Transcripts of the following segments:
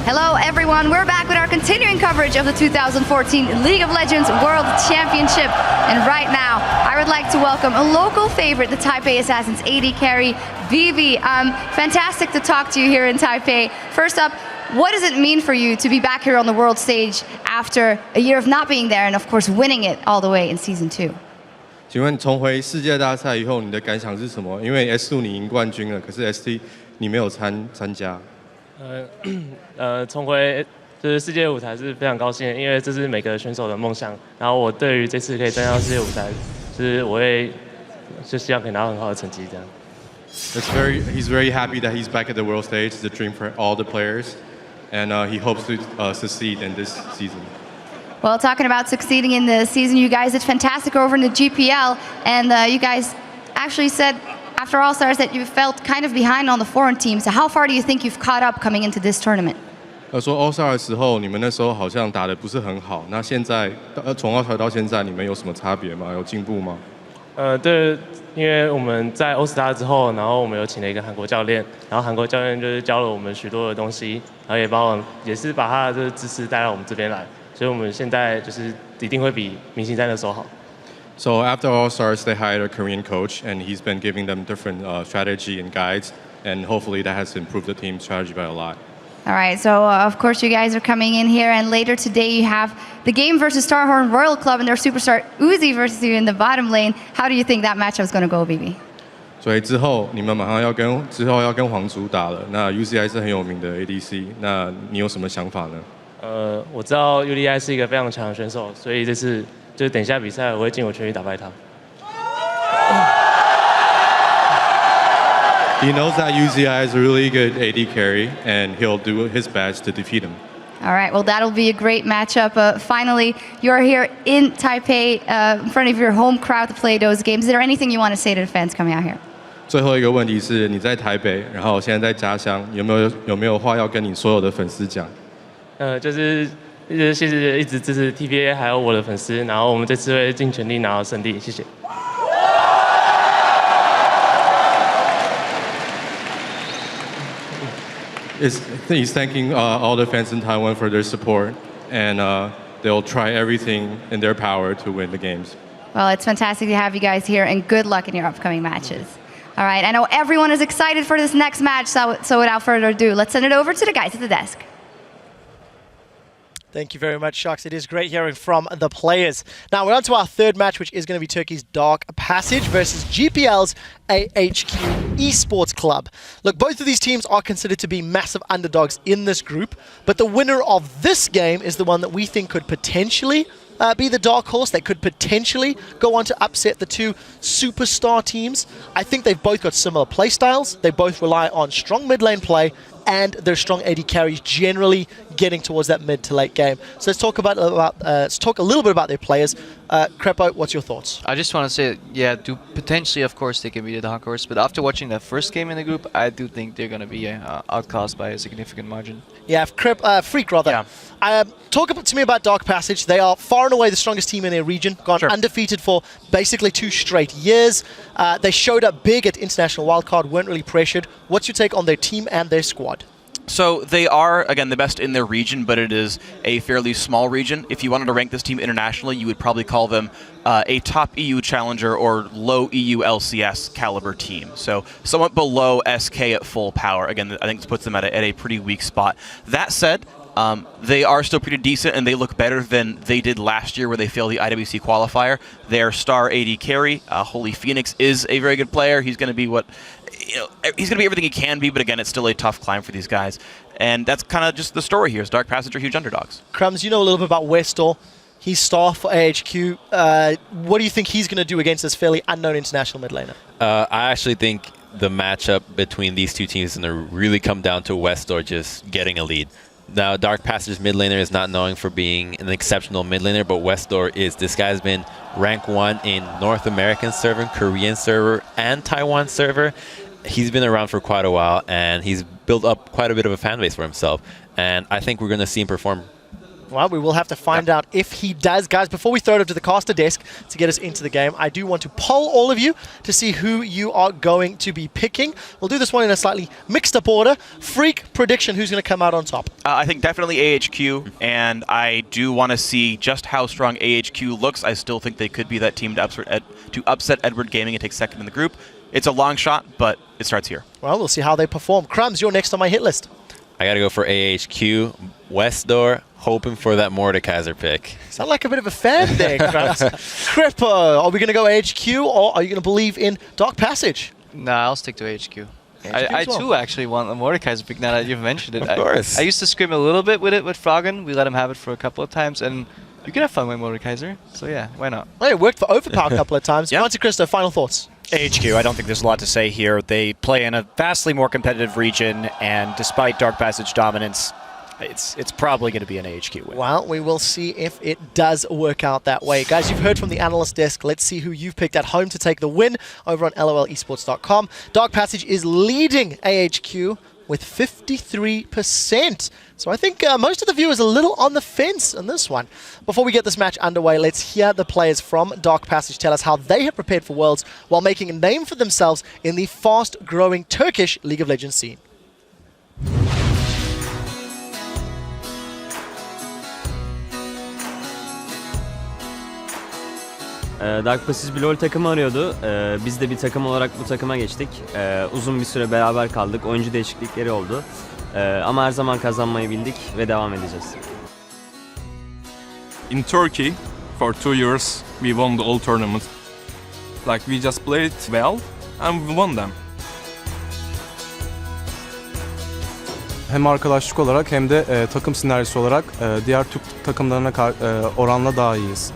Hello everyone, we're back with our continuing coverage of the 2014 League of Legends World Championship. And right now, I would like to welcome a local favorite, the Taipei Assassins AD carry, Vivi. Fantastic to talk to you here in Taipei. First up, what does it mean for you to be back here on the world stage after a year of not being there and of course winning it all the way in Season 2? 请问重回世界大赛以后，你的感想是什么？因为 S2 你赢冠军了，可是 ST 你没有参加。重回就是世界舞台是非常高兴的，因为这是每个选手的梦想。然后我对于这次可以登上世界舞台，就是我会就希望可以拿到很好的成绩这样。He's very happy that he's back at the world stage. It's a dream for all the players, and he hopes to succeed in this season. Well, talking about succeeding in the season, you guys did fantastic over in the GPL, and you guys actually said after All-Stars that you felt kind of behind on the foreign teams. So how far do you think you've caught up coming into this tournament? 说 All-Star 的时候，你们那时候好像打得不是很好。那现在从 All-Star 到现在，你们有什么差别吗？有进步吗？对，因为我们在 All-Star 之后，然后我们有请了一个韩国教练，然后韩国教练就是教了我们许多的东西，然后也是把他的这个知识带到我们这边来。所以我们现在就是一定会比明星赛的时候好。So after All Stars, they hired a Korean coach, and he's been giving them different strategy and guides, and hopefully that has improved the team's strategy by a lot. All right, so of course you guys are coming in here, and later today you have the game versus Starhorn Royal Club and their superstar Uzi versus you in the bottom lane. How do you think that matchup is going to go, BB? 所以之后你们马上要跟皇族打了。那 UCI 是很有名的 ADC， 那你有什么想法呢？我知道 UDI 是一个非常强的选手，所以这次就是等一下比赛，我会尽我全力打败他。He knows that UCI is a really good AD carry, and he'll do his best to defeat him. All right, well, that'll be a great matchup. Finally, you're here in Taipei in front of your home crowd to play those games. Is there anything you want to say to the fans coming out here? 最后一个问题是，你在台北，然后现在在家乡，有没有话要跟你所有的粉丝讲？就是谢谢一直支持 TPA 还有我的粉丝，然后我们这次会尽全力拿到胜利，谢谢。He's thanking all the fans in Taiwan for their support, and they'll try everything in their power to win the games. Well, it's fantastic to have you guys here, and good luck in your upcoming matches. All right, I know everyone is excited for this next match, so without further ado, let's send it over to the guys at the desk. Thank you very much, Sharks. It is great hearing from the players. Now we're on to our third match, which is going to be Turkey's Dark Passage versus GPL's AHQ Esports Club. Look, both of these teams are considered to be massive underdogs in this group, but the winner of this game is the one that we think could potentially be the dark horse. They could potentially go on to upset the two superstar teams. I think they've both got similar play styles. They both rely on strong mid lane play, and their strong AD carries generally getting towards that mid to late game. So let's talk a little bit about their players. Crepo, what's your thoughts? I just want to say, yeah, potentially, of course, they can be the dark horse, but after watching the first game in the group, I do think they're going to be outclassed by a significant margin. Yeah, Freak rather. Yeah. Talk to me about Dark Passage. They are far and away the strongest team in their region, gone undefeated for basically 2 straight years. They showed up big at International Wildcard, weren't really pressured. What's your take on their team and their squad? So they are, again, the best in their region, but it is a fairly small region. If you wanted to rank this team internationally, you would probably call them a top EU challenger or low EU LCS caliber team. So somewhat below SK at full power. Again, I think this puts them at a pretty weak spot. That said, they are still pretty decent, and they look better than they did last year where they failed the IWC qualifier. Their star AD carry, Holy Phoenix, is a very good player. He's going to be he's going to be everything he can be, but again, it's still a tough climb for these guys. And that's kind of just the story here. Dark Passage are huge underdogs. Crumbs, you know a little bit about Westall. He's star for AHQ. What do you think he's going to do against this fairly unknown international mid laner? I actually think the matchup between these two teams is going to really come down to Westall just getting a lead. Now, Dark Passage's mid laner is not known for being an exceptional mid laner, but Westall is. This guy's been rank 1 in North American server, Korean server, and Taiwan server. He's been around for quite a while, and he's built up quite a bit of a fan base for himself. And I think we're going to see him perform Well, we will have to find out if he does. Guys, before we throw it up to the caster desk to get us into the game, I do want to poll all of you to see who you are going to be picking. We'll do this one in a slightly mixed up order. Freak prediction, who's going to come out on top? I think definitely AHQ, and I do want to see just how strong AHQ looks. I still think they could be that team to upset Edward Gaming and take second in the group. It's a long shot, but it starts here. Well, we'll see how they perform. Crumbs, you're next on my hit list. I got to go for AHQ. Westdoor, hoping for that Mordekaiser pick. Sound like a bit of a fan there, Crumbs. Cripper, are we going to go AHQ or are you going to believe in Dark Passage? Nah, I'll stick to HQ. I as well. too actually want the Mordekaiser pick now that you've mentioned it. Of course. I used to scrim a little bit with it with Froggen. We let him have it for a couple of times, and you can have fun with Mordekaiser. So yeah, why not? Well, it worked for Overpower a couple of times. Yeah. Monte Cristo, final thoughts. AHQ, I don't think there's a lot to say here. They play in a vastly more competitive region, and despite Dark Passage dominance, it's probably going to be an AHQ win. Well, we will see if it does work out that way. Guys, you've heard from the analyst desk. Let's see who you've picked at home to take the win over on lolesports.com. Dark Passage is leading AHQ with 53%. So I think most of the viewers are a little on the fence on this one. Before we get this match underway, let's hear the players from Dark Passage tell us how they have prepared for Worlds while making a name for themselves in the fast-growing Turkish League of Legends scene. Dark Passage bir LoL takımı arıyordu. Biz de bir takım olarak bu takıma geçtik. Uzun bir süre beraber kaldık. Oyuncu değişiklikleri oldu. Ama her zaman kazanmayı bildik ve devam edeceğiz. In Turkey, for 2 years, we won all tournaments. Like we just played well and we won them. Hem arkadaşlık olarak hem de takım sinerjisi olarak diğer Türk takımlarına oranla daha iyiyiz.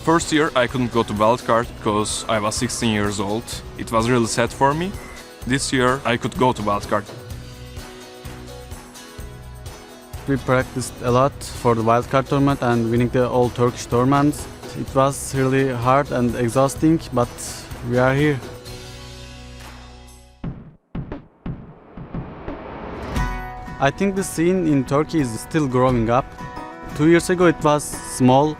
First year I couldn't go to wildcard because I was 16 years old. It was really sad for me. This year I could go to wildcard. We practiced a lot for the wildcard tournament and winning the all Turkish tournaments. It was really hard and exhausting, but we are here. I think the scene in Turkey is still growing up. 2 years ago it was small.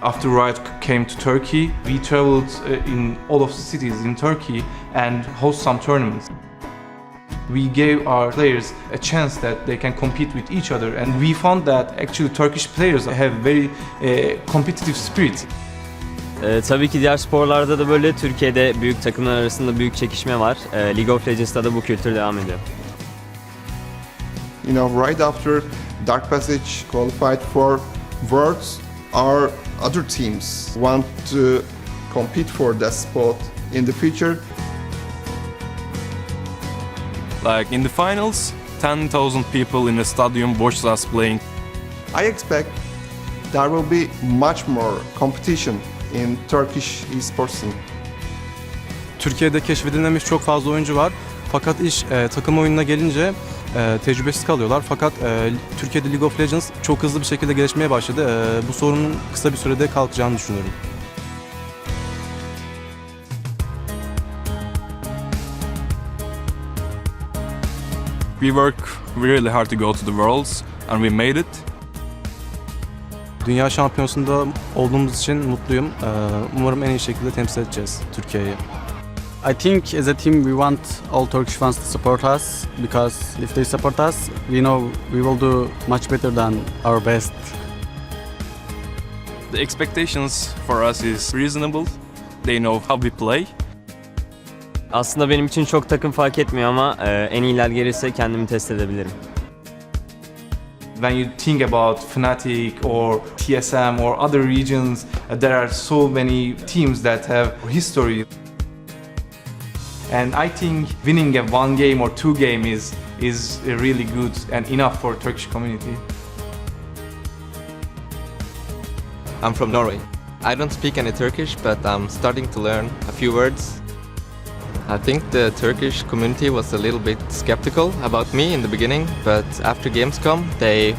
After Riot came to Turkey, we traveled in all of the cities in Turkey and host some tournaments. We gave our players a chance that they can compete with each other, and we found that actually Turkish players have very competitive spirit. Tabii ki diğer sporlarda da böyle. Türkiye'de büyük takımlar arasında büyük çekişme var. League of Legends'ta da bu kültür devam ediyor. You know, right after Dark Passage qualified for Worlds, our other teams want to compete for that spot in the future. Like in the finals, 10,000 people in the stadium watched us playing. I expect there will be much more competition in Turkish esports scene. Türkiye'de keşfedilmemiş çok fazla oyuncu var. Fakat iş takım oyununa gelince tecrübesiz kalıyorlar. Fakat Türkiye'de League of Legends çok hızlı bir şekilde gelişmeye başladı. Bu sorunun kısa bir sürede kalkacağını düşünüyorum. We work really hard to go to the Worlds and we made it. Dünya şampiyonasında olduğumuz için mutluyum. Umarım en iyi şekilde temsil edeceğiz Türkiye'yi. I think as a team we want all Turkish fans to support us, because if they support us, we know we will do much better than our best. The expectations for us is reasonable. They know how we play. Aslında benim için çok takım fark etmiyor ama en iyiler gelirse kendimi test edebilirim. When you think about Fnatic or TSM or other regions, there are so many teams that have history. And I think winning a 1 game or 2 game is really good and enough for Turkish community. I'm from Norway. I don't speak any Turkish, but I'm starting to learn a few words. I think the Turkish community was a little bit skeptical about me in the beginning, but after Gamescom they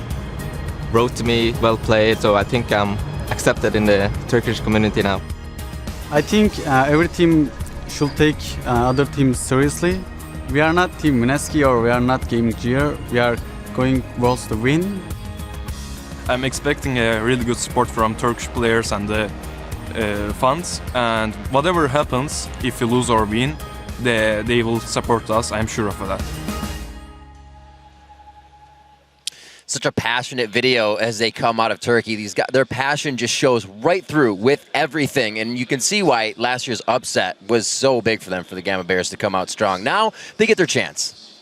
wrote to me, well played, so I think I'm accepted in the Turkish community now. I think every team should take other teams seriously. We are not Team Mineski or we are not Gaming Gear. We are going Worlds to win. I'm expecting a really good support from Turkish players and the fans. And whatever happens, if we lose or win, they will support us. I'm sure of that. Such a passionate video as they come out of Turkey. These guys, their passion just shows right through with everything, and you can see why last year's upset was so big for them, for the Gamma Bears to come out strong. Now they get their chance.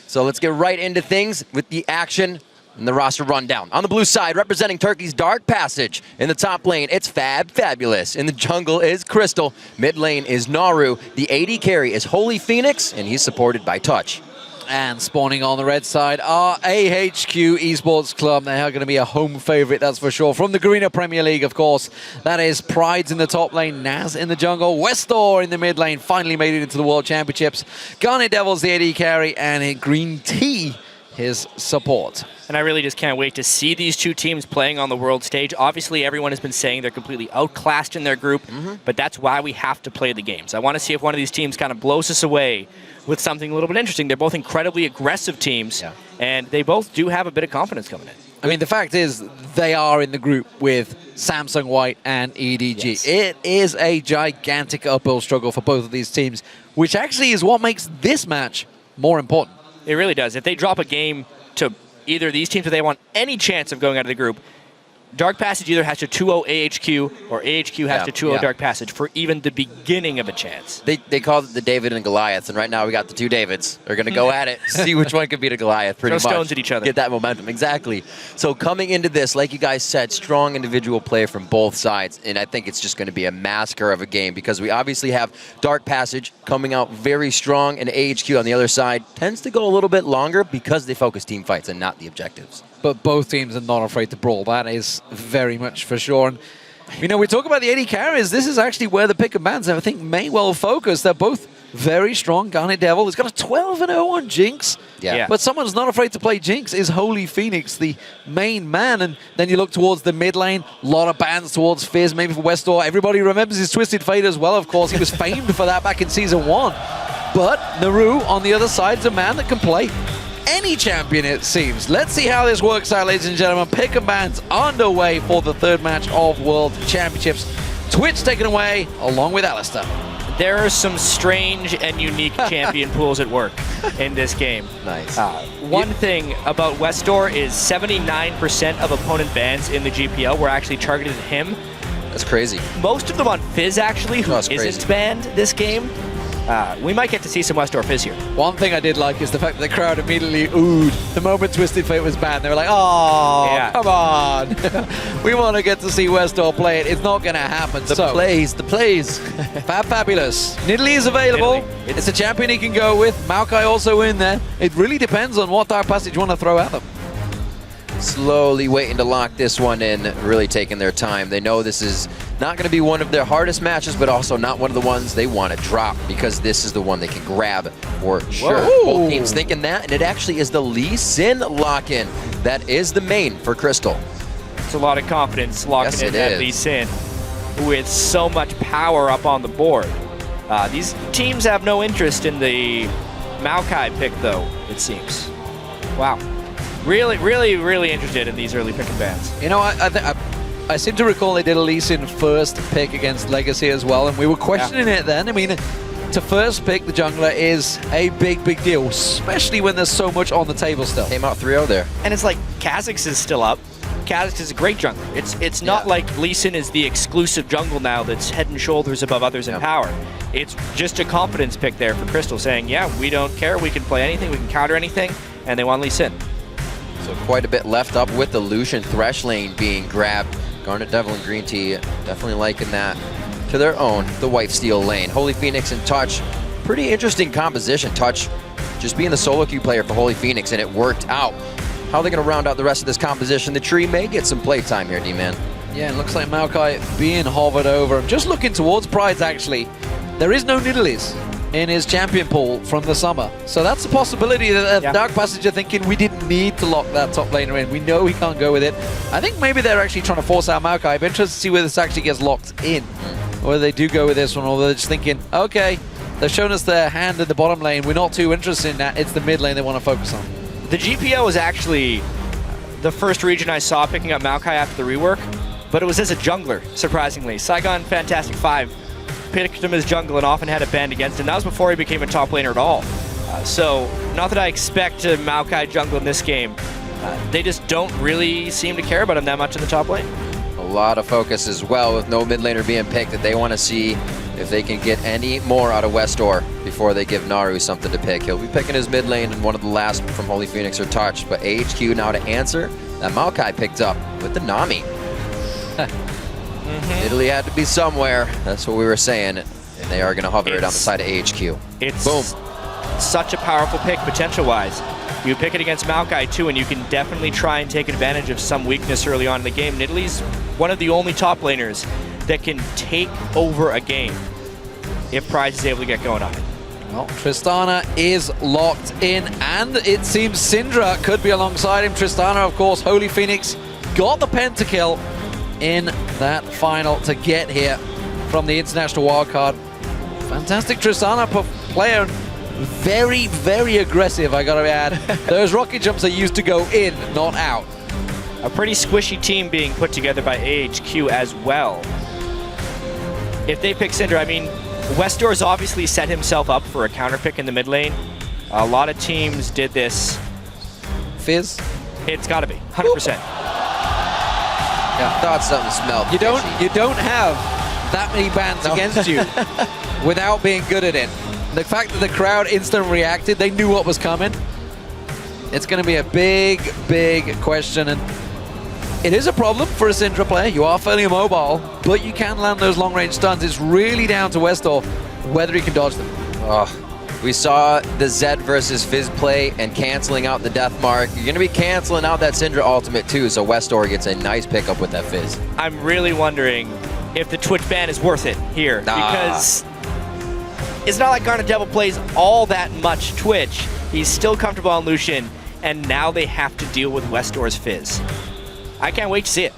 So let's get right into things with the action and the roster rundown. On the blue side, representing Turkey's Dark Passage. In the top lane, it's Fabulous. In the jungle is Crystal. Mid lane is Naru. The AD carry is Holy Phoenix, and he's supported by Touch. And spawning on the red side are AHQ Esports Club. They are going to be a home favorite, that's for sure. From the Garena Premier League, of course. That is Pride's in the top lane, Naz in the jungle, Westor in the mid lane, finally made it into the World Championships. Garnet Devils, the AD carry, and Green Tea, his support. And I really just can't wait to see these two teams playing on the world stage. Obviously, everyone has been saying they're completely outclassed in their group, but that's why we have to play the games. I want to see if one of these teams kind of blows us away with something a little bit interesting. They're both incredibly aggressive teams, and they both do have a bit of confidence coming in. I mean, the fact is, they are in the group with Samsung White and EDG. Yes. It is a gigantic uphill struggle for both of these teams, which actually is what makes this match more important. It really does. If they drop a game to either of these teams, if they want any chance of going out of the group, Dark Passage either has to 2-0 AHQ or AHQ has to 2-0 Dark Passage for even the beginning of a chance. They call it the David and Goliaths, and right now we got the two Davids. They're going to go at it, see which one can beat a Goliath pretty much. Throw stones at each other. Get that momentum, exactly. So coming into this, like you guys said, strong individual play from both sides, and I think it's just going to be a massacre of a game because we obviously have Dark Passage coming out very strong, and AHQ on the other side tends to go a little bit longer because they focus team fights and not the objectives. But both teams are not afraid to brawl. That is very much for sure. And, you know, we talk about the AD carries. This is actually where the pick and bans, I think, may well focus. They're both very strong. Garnet Devil has got a 12-0 on Jinx. Yeah. But someone who's not afraid to play Jinx is Holy Phoenix, the main man. And then you look towards the mid lane, a lot of bans towards Fizz, maybe for Westor. Everybody remembers his Twisted Fate as well, of course. He was famed for that back in Season 1. But Naru, on the other side, is a man that can play any champion, it seems. Let's see how this works out, ladies and gentlemen. Pick and bans underway for the third match of World Championships. Twitch taken away along with Alistair. There are some strange and unique champion pools at work in this game. Nice. One thing about Westor is 79% of opponent bans in the GPL were actually targeted at him. That's crazy. Most of them on Fizz, actually, who isn't banned this game. We might get to see some Westor Fizz here. One thing I did like is the fact that the crowd immediately oohed the moment Twisted Fate was banned. They were like, oh, come on. We want to get to see Westor play it. It's not going to happen. The plays. Fabulous. Nidalee is available. It's a champion he can go with. Maokai also in there. It really depends on what Dark Passage you want to throw at them. Slowly waiting to lock this one in, really taking their time. They know this is not going to be one of their hardest matches, but also not one of the ones they want to drop because this is the one they can grab for sure. Both teams thinking that, and it actually is the Lee Sin lock-in. That is the main for Crystal. It's a lot of confidence locking in that Lee Sin with so much power up on the board. These teams have no interest in the Maokai pick, though, it seems. Wow. Really interested in these early pick and bans. You know, I seem to recall they did a Lee Sin first pick against Legacy as well, and we were questioning it then. I mean, to first pick the jungler is a big deal, especially when there's so much on the table still. Came out 3-0 there. And it's like Kha'Zix is still up. Kha'Zix is a great jungler. It's not like Lee Sin is the exclusive jungle now that's head and shoulders above others in power. It's just a confidence pick there for Crystal saying, yeah, we don't care, we can play anything, we can counter anything, and they want Lee Sin. So quite a bit left up with the Lucian Thresh lane being grabbed. Garnet Devil and Green Tea definitely liking that to their own. The White Steel lane. Holy Phoenix and Touch. Pretty interesting composition. Touch just being the solo queue player for Holy Phoenix, and it worked out. How are they going to round out the rest of this composition? The tree may get some playtime here, D-Man. Yeah, it looks like Maokai being hovered over. I'm just looking towards Pride's, actually. There is no Nidalees in his champion pool from the summer. So that's a possibility that Dark Passage are thinking we didn't need to lock that top laner in. We know he can't go with it. I think maybe they're actually trying to force out Maokai. I'm interested to see whether this actually gets locked in. Or whether they do go with this one, or they're just thinking, okay, they've shown us their hand in the bottom lane. We're not too interested in that. It's the mid lane they want to focus on. The GPO is actually the first region I saw picking up Maokai after the rework, but it was as a jungler, surprisingly. Saigon Fantastic 5 picked him as jungle and often had a band against him. That was before he became a top laner at all. So, not that I expect a Maokai jungle in this game. They just don't really seem to care about him that much in the top lane. A lot of focus as well with no mid laner being picked that they want to see if they can get any more out of Westor before they give Naru something to pick. He'll be picking his mid lane and one of the last from Holy Phoenix are touched, but AHQ now to answer. That Maokai picked up with the Nami. Italy had to be somewhere. That's what we were saying. And they are going to hover it on the side of AHQ. It's boom. Such a powerful pick potential-wise. You pick it against Maokai too, and you can definitely try and take advantage of some weakness early on in the game. And Italy's one of the only top laners that can take over a game if Prize is able to get going on it. Well, Tristana is locked in, and it seems Syndra could be alongside him. Tristana, of course, Holy Phoenix got the pentakill in that final to get here from the international wildcard. Fantastic Tristana player. Very, very aggressive, I gotta add. Those rocket jumps are used to go in, not out. A pretty squishy team being put together by AHQ as well. If they pick Syndra, I mean, Westor's obviously set himself up for a counter pick in the mid lane. A lot of teams did this. Fizz? It's gotta be, 100%. Yeah, thought something smelled. You don't have that many bans against you without being good at it. The fact that the crowd instantly reacted, they knew what was coming. It's going to be a big, big question, and it is a problem for a Syndra player. You are fairly mobile, but you can land those long-range stuns. It's really down to Westor whether he can dodge them. Oh, we saw the Zed versus Fizz play and canceling out the Death Mark. You're going to be canceling out that Syndra ultimate too, so Westor gets a nice pickup with that Fizz. I'm really wondering if the Twitch ban is worth it here, because it's not like Garnet Devil plays all that much Twitch. He's still comfortable on Lucian, and now they have to deal with Westor's Fizz. I can't wait to see it.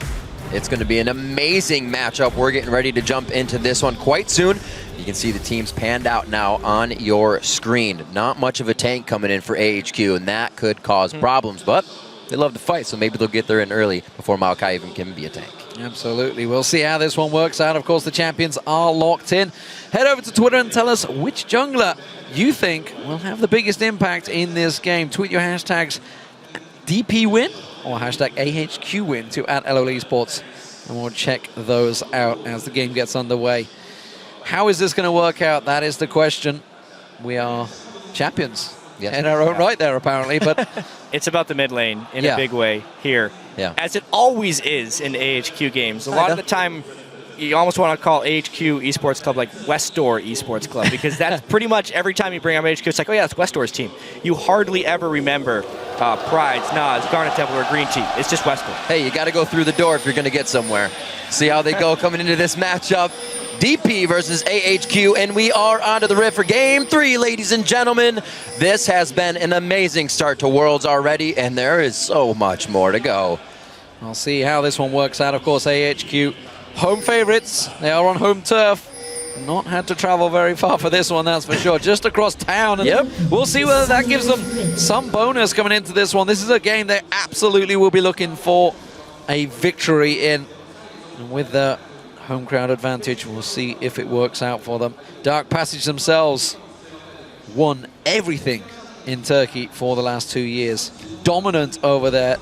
It's going to be an amazing matchup. We're getting ready to jump into this one quite soon. You can see the teams panned out now on your screen. Not much of a tank coming in for AHQ, and that could cause problems, but they love to fight, so maybe they'll get there in early before Maokai even can be a tank. Absolutely. We'll see how this one works out. Of course, the champions are locked in. Head over to Twitter and tell us which jungler you think will have the biggest impact in this game. Tweet your hashtags DPWin or hashtag AHQWin to @LOL Esports, and we'll check those out as the game gets underway. How is this going to work out? That is the question. We are champions in our own right there, apparently, but it's about the mid lane in a big way here, as it always is in AHQ games. A lot of the time, you almost want to call AHQ Esports Club like Westor Esports Club, because that's pretty much every time you bring up AHQ, it's like, oh yeah, it's Westor's team. You hardly ever remember Prides, Nas, Garnet Devil, or Green Team. It's just Westor. Hey, you got to go through the door if you're going to get somewhere. See how they go coming into this matchup. DP versus AHQ, and we are onto the rift for Game 3, ladies and gentlemen. This has been an amazing start to Worlds already, and there is so much more to go. I'll see how this one works out. Of course, AHQ, home favorites. They are on home turf. Not had to travel very far for this one, that's for sure. Just across town. And we'll see whether that gives them some bonus coming into this one. This is a game they absolutely will be looking for a victory in. And with the home crowd advantage, we'll see if it works out for them. Dark Passage themselves won everything in Turkey for the last 2 years. Dominant over there.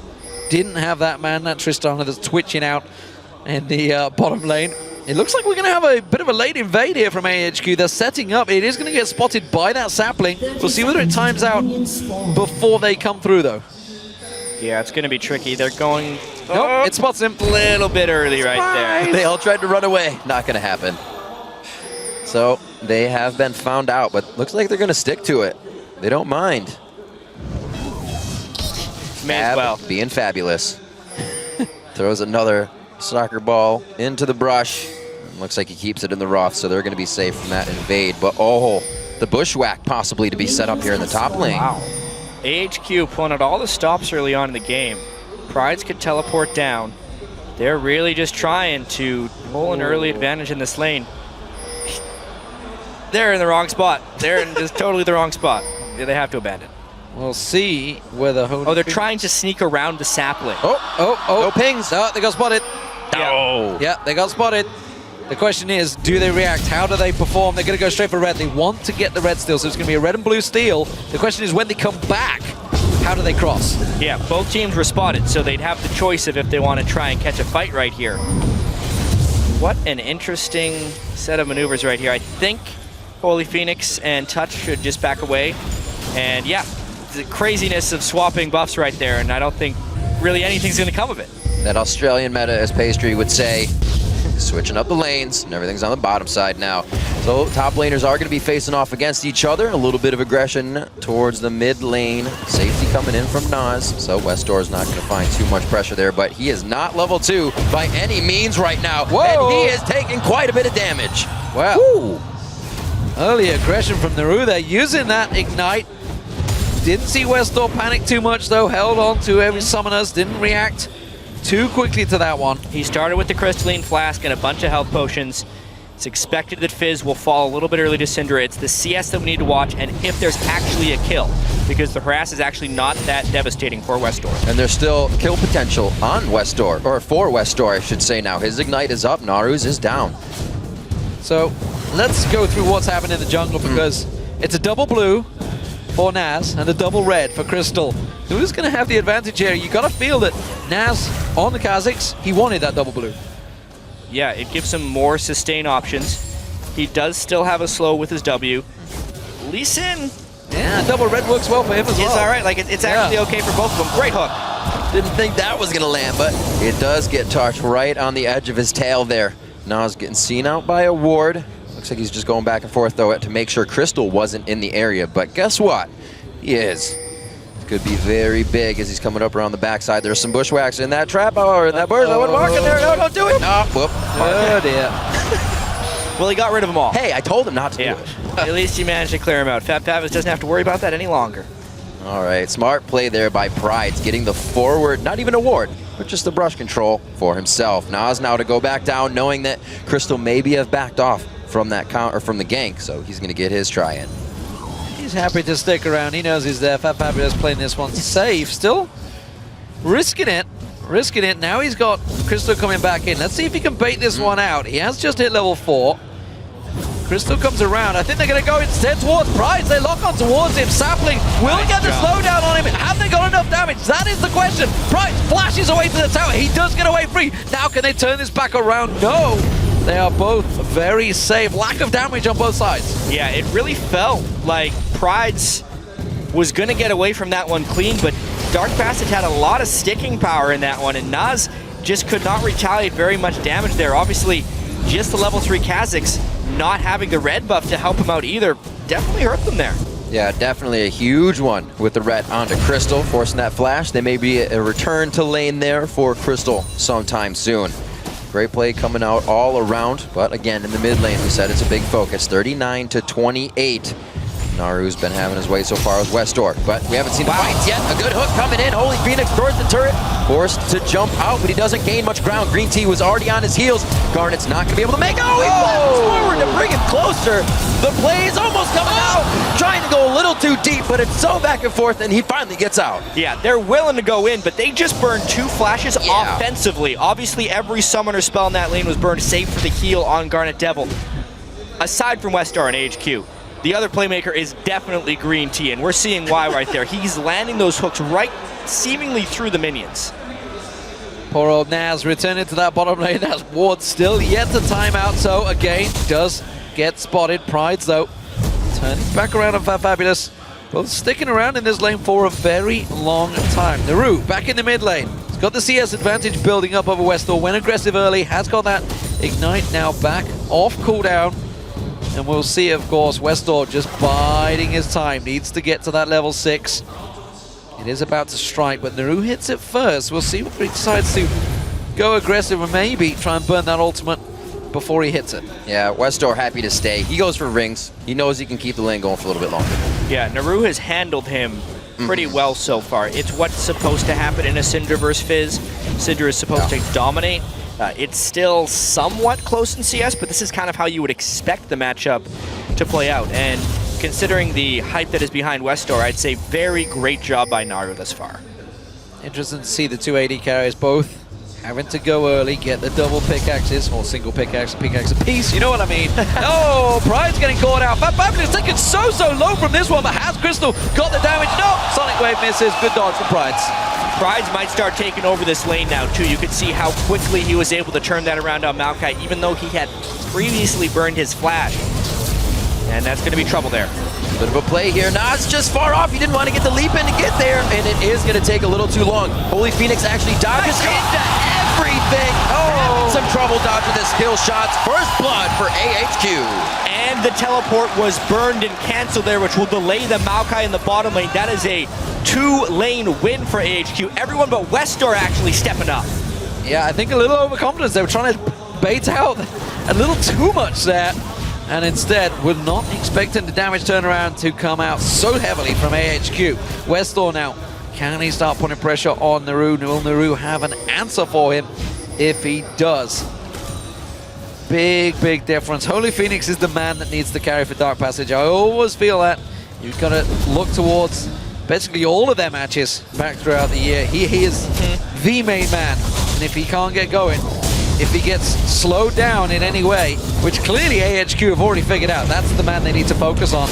Didn't have that man, that Tristana, that's twitching out in the bottom lane. It looks like we're going to have a bit of a late invade here from AHQ. They're setting up. It is going to get spotted by that sapling. We'll see whether it times out before they come through, though. Yeah, it's going to be tricky. They're going... Nope, it spots him. A little bit early right there. They all tried to run away. Not going to happen. So they have been found out, but looks like they're going to stick to it. They don't mind. May as well. Being fabulous. Throws another soccer ball into the brush. Looks like he keeps it in the rough, so they're going to be safe from that invade. But oh, the bushwhack possibly to be set up here in the top lane. Wow. AHQ pulling out all the stops early on in the game. Prides could teleport down. They're really just trying to pull an early advantage in this lane. They're in the wrong spot. They're in just totally the wrong spot. They have to abandon. We'll see whether Holy Oh, they're Phoenix- trying to sneak around the sapling. Oh. No pings. No, they got spotted. Oh. Yeah, they got spotted. The question is, do they react? How do they perform? They're going to go straight for red. They want to get the red steal, so it's going to be a red and blue steal. The question is, when they come back, how do they cross? Yeah, both teams were spotted, so they'd have the choice of if they want to try and catch a fight right here. What an interesting set of maneuvers right here. I think Holy Phoenix and Touch should just back away. And yeah, the craziness of swapping buffs right there, and I don't think really anything's going to come of it. That Australian meta, as Pastry would say, switching up the lanes, and everything's on the bottom side now. So top laners are going to be facing off against each other. A little bit of aggression towards the mid lane. Safety coming in from Nas, so Westdoor is not going to find too much pressure there, but he is not level 2 by any means right now. Whoa. And he is taking quite a bit of damage. Wow. Woo. Early aggression from Naru there, using that Ignite. Didn't see Westdoor panic too much though, held on to every summoners, didn't react too quickly to that one. He started with the Crystalline Flask and a bunch of health potions. It's expected that Fizz will fall a little bit early to Syndra. It's the CS that we need to watch, and if there's actually a kill, because the harass is actually not that devastating for Westdoor. And there's still kill potential on Westdoor, or for Westdoor, I should say now. His Ignite is up, Naru's is down. So let's go through what's happened in the jungle, because it's a double blue for Naz and a double red for Crystal. Who's going to have the advantage here? You got to feel that Naz on the Kha'Zix, he wanted that double blue. Yeah, it gives him more sustain options. He does still have a slow with his W. Lee Sin. Yeah, double red works well for him as well. It's all right. Like it's actually okay for both of them. Great hook. Didn't think that was going to land, but it does get touched right on the edge of his tail there. Nas getting seen out by a ward. Looks like he's just going back and forth, though, to make sure Crystal wasn't in the area. But guess what? He is. Could be very big as he's coming up around the backside. There's some bushwhacks in that trap, or in that bush. I wouldn't walk in there. No, don't do it. No, whoop. Oh, dear. Well, he got rid of them all. Hey, I told him not to do it. At least he managed to clear him out. Fat Pavis doesn't have to worry about that any longer. All right, smart play there by Prides, getting the forward, not even a ward, but just the brush control for himself. Nas now to go back down, knowing that Crystal maybe have backed off from that count or from the gank, so he's going to get his try in. He's happy to stick around. He knows he's there. Fat Fabulous playing this one safe still. Risking it. Risking it. Now he's got Crystal coming back in. Let's see if he can bait this one out. He has just hit level 4. Crystal comes around. I think they're going to go instead towards Prides. They lock on towards him. Sapling will get the slowdown on him. Have they got enough damage? That is the question. Prides flashes away to the tower. He does get away free. Now can they turn this back around? No. They are both very safe. Lack of damage on both sides. Yeah, it really felt like Prides was going to get away from that one clean, but Dark Passage had a lot of sticking power in that one, and Nas just could not retaliate very much damage there. Obviously, just the level 3 Kha'Zix not having the red buff to help him out either definitely hurt them there. Yeah, definitely a huge one with the red onto Crystal, forcing that flash. There may be a return to lane there for Crystal sometime soon. Great play coming out all around, but again, in the mid lane, we said it's a big focus. 39-28. Naru's been having his way so far with Westdoor, but we haven't seen the fights yet. A good hook coming in. Holy Phoenix towards the turret. Forced to jump out, but he doesn't gain much ground. Green Tea was already on his heels. Garnet's not going to be able to make it. Oh, he flashes forward to bring it closer. The play is almost coming out. Trying to go a little too deep, but it's so back and forth, and he finally gets out. Yeah, they're willing to go in, but they just burned 2 flashes offensively. Obviously, every summoner spell in that lane was burned save for the heal on Garnet Devil. Aside from Westar and AHQ, the other playmaker is definitely Green Tea, and we're seeing why right there. He's landing those hooks right seemingly through the minions. Poor old Naz returning to that bottom lane. That's Ward still yet to time out, so again, does get spotted. Prides, though, turning back around on Fat Fabulous. Both sticking around in this lane for a very long time. Naru back in the mid lane. He's got the CS advantage building up over Westdoor. Went aggressive early, has got that Ignite now back off cooldown. And we'll see, of course, Westdoor just biding his time. Needs to get to that level 6. It is about to strike, but Naru hits it first. We'll see whether he decides to go aggressive or maybe try and burn that ultimate before he hits it. Yeah, Westdoor happy to stay. He goes for rings. He knows he can keep the lane going for a little bit longer. Yeah, Naru has handled him pretty well so far. It's what's supposed to happen in a Syndra versus Fizz. Syndra is supposed to dominate. It's still somewhat close in CS, but this is kind of how you would expect the matchup to play out. And considering the hype that is behind Westdoor, I'd say very great job by Naru thus far. Interesting to see the two AD carriers both having to go early, get the double pickaxes, or single pickaxe apiece, you know what I mean. Oh, Pride's getting caught out. Fabulous taken so low from this one, but has Crystal got the damage? No! Sonic Wave misses. Good dodge from Pride's. Pride's might start taking over this lane now, too. You could see how quickly he was able to turn that around on Maokai, even though he had previously burned his flash. And that's going to be trouble there. Bit of a play here. Nas just far off. He didn't want to get the leap in to get there, and it is going to take a little too long. Holy Phoenix actually dodges into everything. Oh, some trouble dodging the skill shots. First blood for AHQ. And the teleport was burned and canceled there, which will delay the Maokai in the bottom lane. That is a 2-lane win for AHQ. Everyone but Westdoor actually stepping up. Yeah, I think a little overconfidence. They were trying to bait out a little too much there. And instead, we're not expecting the damage turnaround to come out so heavily from AHQ. Westdoor now, can he start putting pressure on Naru? Will Naru have an answer for him if he does? Big difference. Holy Phoenix is the man that needs to carry for Dark Passage. I always feel that. You've got to look towards basically all of their matches back throughout the year. He is the main man. And if he can't get going, if he gets slowed down in any way, which clearly AHQ have already figured out, that's the man they need to focus on,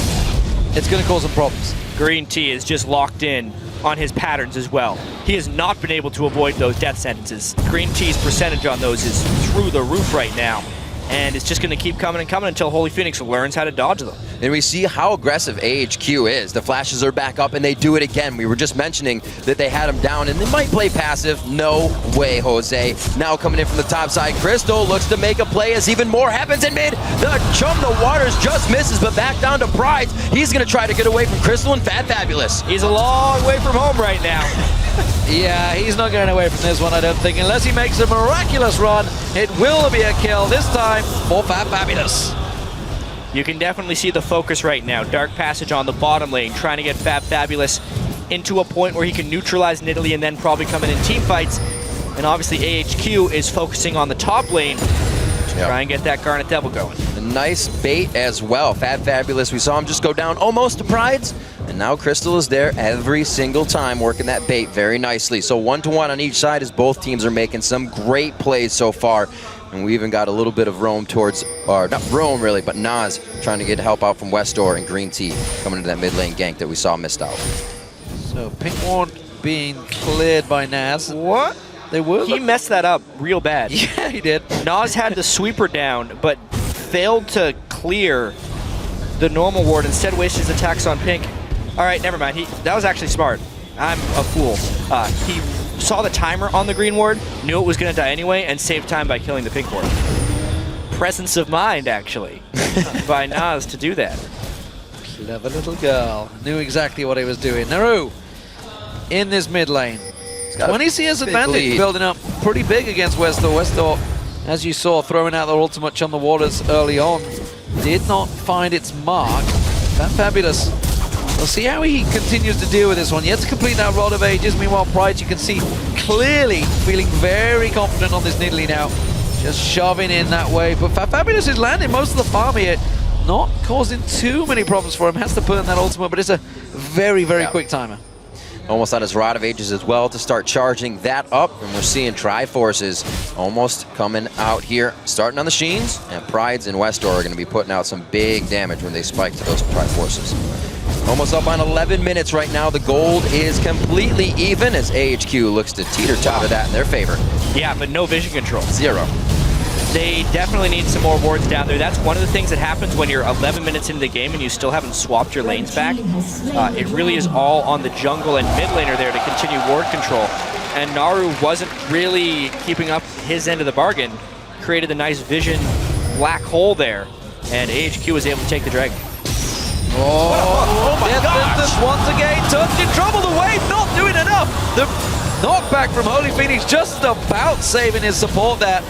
it's going to cause some problems. Green T is just locked in on his patterns as well. He has not been able to avoid those death sentences. Green T's percentage on those is through the roof right now. And it's just going to keep coming and coming until Holy Phoenix learns how to dodge them. And we see how aggressive AHQ is. The flashes are back up and they do it again. We were just mentioning that they had him down and they might play passive. No way, Jose. Now coming in from the top side, Crystal looks to make a play as even more happens in mid. The Waters just misses, but back down to Pride. He's going to try to get away from Crystal and Fabulous. He's a long way from home right now. Yeah, he's not getting away from this one, I don't think. Unless he makes a miraculous run, it will be a kill, this time for Fabulous. You can definitely see the focus right now. Dark Passage on the bottom lane, trying to get Fabulous into a point where he can neutralize Nidalee and then probably come in team fights. And obviously AHQ is focusing on the top lane to try and get that Garnet Devil going. A nice bait as well. Fabulous, we saw him just go down almost to Pride's. And now Crystal is there every single time working that bait very nicely. So 1-to-1 on each side as both teams are making some great plays so far. And we even got a little bit of roam towards, or not roam really, but Nas trying to get help out from Westdoor and Green Tea coming into that mid lane gank that we saw missed out. So Pink Ward being cleared by Nas. What? They were. He messed that up real bad. Yeah, he did. Nas had the sweeper down, but failed to clear the normal ward. Instead wasted his attacks on Pink. All right, never mind. That was actually smart. I'm a fool. He saw the timer on the green ward, knew it was going to die anyway, and saved time by killing the pink ward. Presence of mind, actually, by Nas to do that. Clever little girl. Knew exactly what he was doing. Naru in this mid lane. 20 CS advantage lead. Building up pretty big against Westdoor. Westdoor, as you saw, throwing out their ultimate Chum the Waters early on, did not find its mark. Fabulous. We'll see how he continues to deal with this one. Yet to complete that Rod of Ages. Meanwhile, Pride, you can see clearly feeling very confident on this Nidalee now. Just shoving in that way. But Fabulous is landing most of the farm here. Not causing too many problems for him. Has to put in that ultimate, but it's a very quick timer. Almost on his Rod of Ages as well to start charging that up. And we're seeing Triforces almost coming out here. Starting on the Sheens. And Prides and Westdoor are going to be putting out some big damage when they spike to those Triforces. Almost up on 11 minutes right now. The gold is completely even as AHQ looks to teeter-totter that in their favor. Yeah, but no vision control. 0. They definitely need some more wards down there. That's one of the things that happens when you're 11 minutes into the game and you still haven't swapped your lanes back. It really is all on the jungle and mid laner there to continue ward control. And Naru wasn't really keeping up his end of the bargain. Created a nice vision black hole there. And AHQ was able to take the dragon. Oh my gosh! Once again, Touch in trouble. The wave not doing enough. The knockback from Holy Phoenix just about saving his support there.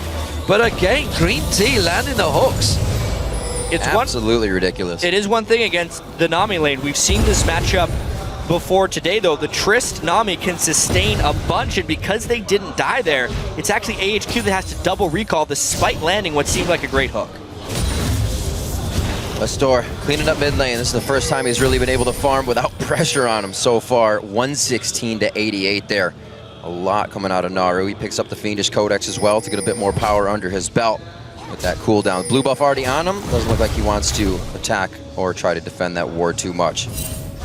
But again, Green Tea landing the hooks. It's absolutely ridiculous. It is one thing against the Nami lane. We've seen this matchup before today, though. The Trist Nami can sustain a bunch, and because they didn't die there, it's actually AHQ that has to double recall despite landing what seemed like a great hook. Westor cleaning up mid lane. This is the first time he's really been able to farm without pressure on him so far. 116 to 88 there. A lot coming out of Naru. He picks up the Fiendish Codex as well to get a bit more power under his belt with that cooldown. Blue buff already on him. Doesn't look like he wants to attack or try to defend that ward too much.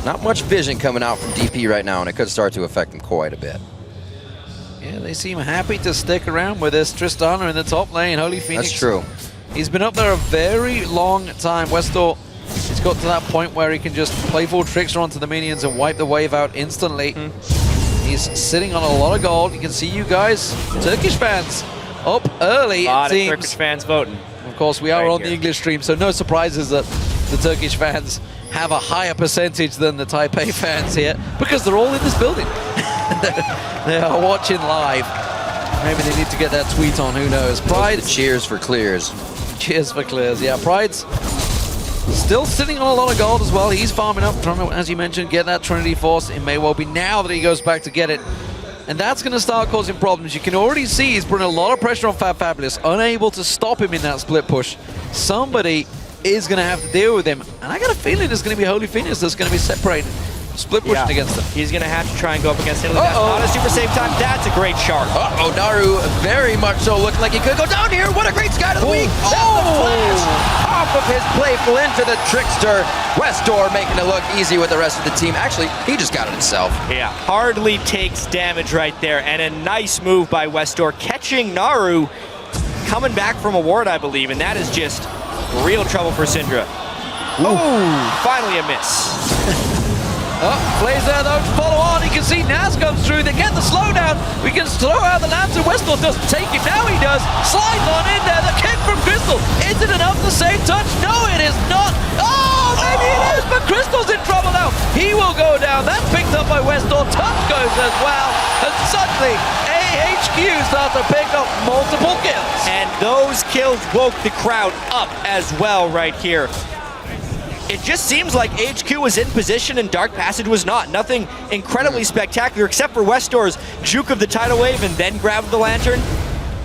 Not much vision coming out from DP right now, and it could start to affect him quite a bit. Yeah, they seem happy to stick around with this Tristana in the top lane. Holy Phoenix. That's true. He's been up there a very long time. Westor, he's got to that point where he can just play full Trickster onto the minions and wipe the wave out instantly. He's sitting on a lot of gold. You can see you guys, Turkish fans, up early. A lot of Turkish fans voting. Of course, we are Right on here. the English stream, so no surprises that the Turkish fans have a higher percentage than the Taipei fans here, because they're all in this building. They are watching live. Maybe they need to get that tweet on, who knows. Pride. Cheers for clears. Cheers for clears, yeah. Pride's still sitting on a lot of gold as well. He's farming up, trying to, as you mentioned, get that Trinity Force. It may well be now that he goes back to get it. And that's going to start causing problems. You can already see he's putting a lot of pressure on Fab Fabulous, unable to stop him in that split push. Somebody is going to have to deal with him. And I got a feeling it's going to be Holy Phoenix that's going to be separated. Split pushing against him. He's going to have to try and go up against him. That's not a super safe time. That's a great shark. Uh-oh, Naru very much so looking like he could go down here. What a great Sky to the Week. That's the flash off of his playful into the Trickster. Westor making it look easy with the rest of the team. Actually, he just got it himself. Yeah, hardly takes damage right there. And a nice move by Westor, catching Naru, coming back from a ward, I believe. And that is just real trouble for Syndra. Oh, finally a miss. Plays there though to follow on. You can see Naz comes through. They get the slowdown. We can throw out the Lance and Westor doesn't take it. Now he does. Slides on in there. The kick from Crystal. Is it enough to save Touch? No, it is not. Oh, maybe it is, but Crystal's in trouble now. He will go down. That's picked up by Westor. Touch goes as well. And suddenly, AHQ starts to pick up multiple kills. And those kills woke the crowd up as well right here. It just seems like AHQ was in position and Dark Passage was not. Nothing incredibly spectacular except for Westor's juke of the tidal wave and then grabbed the lantern.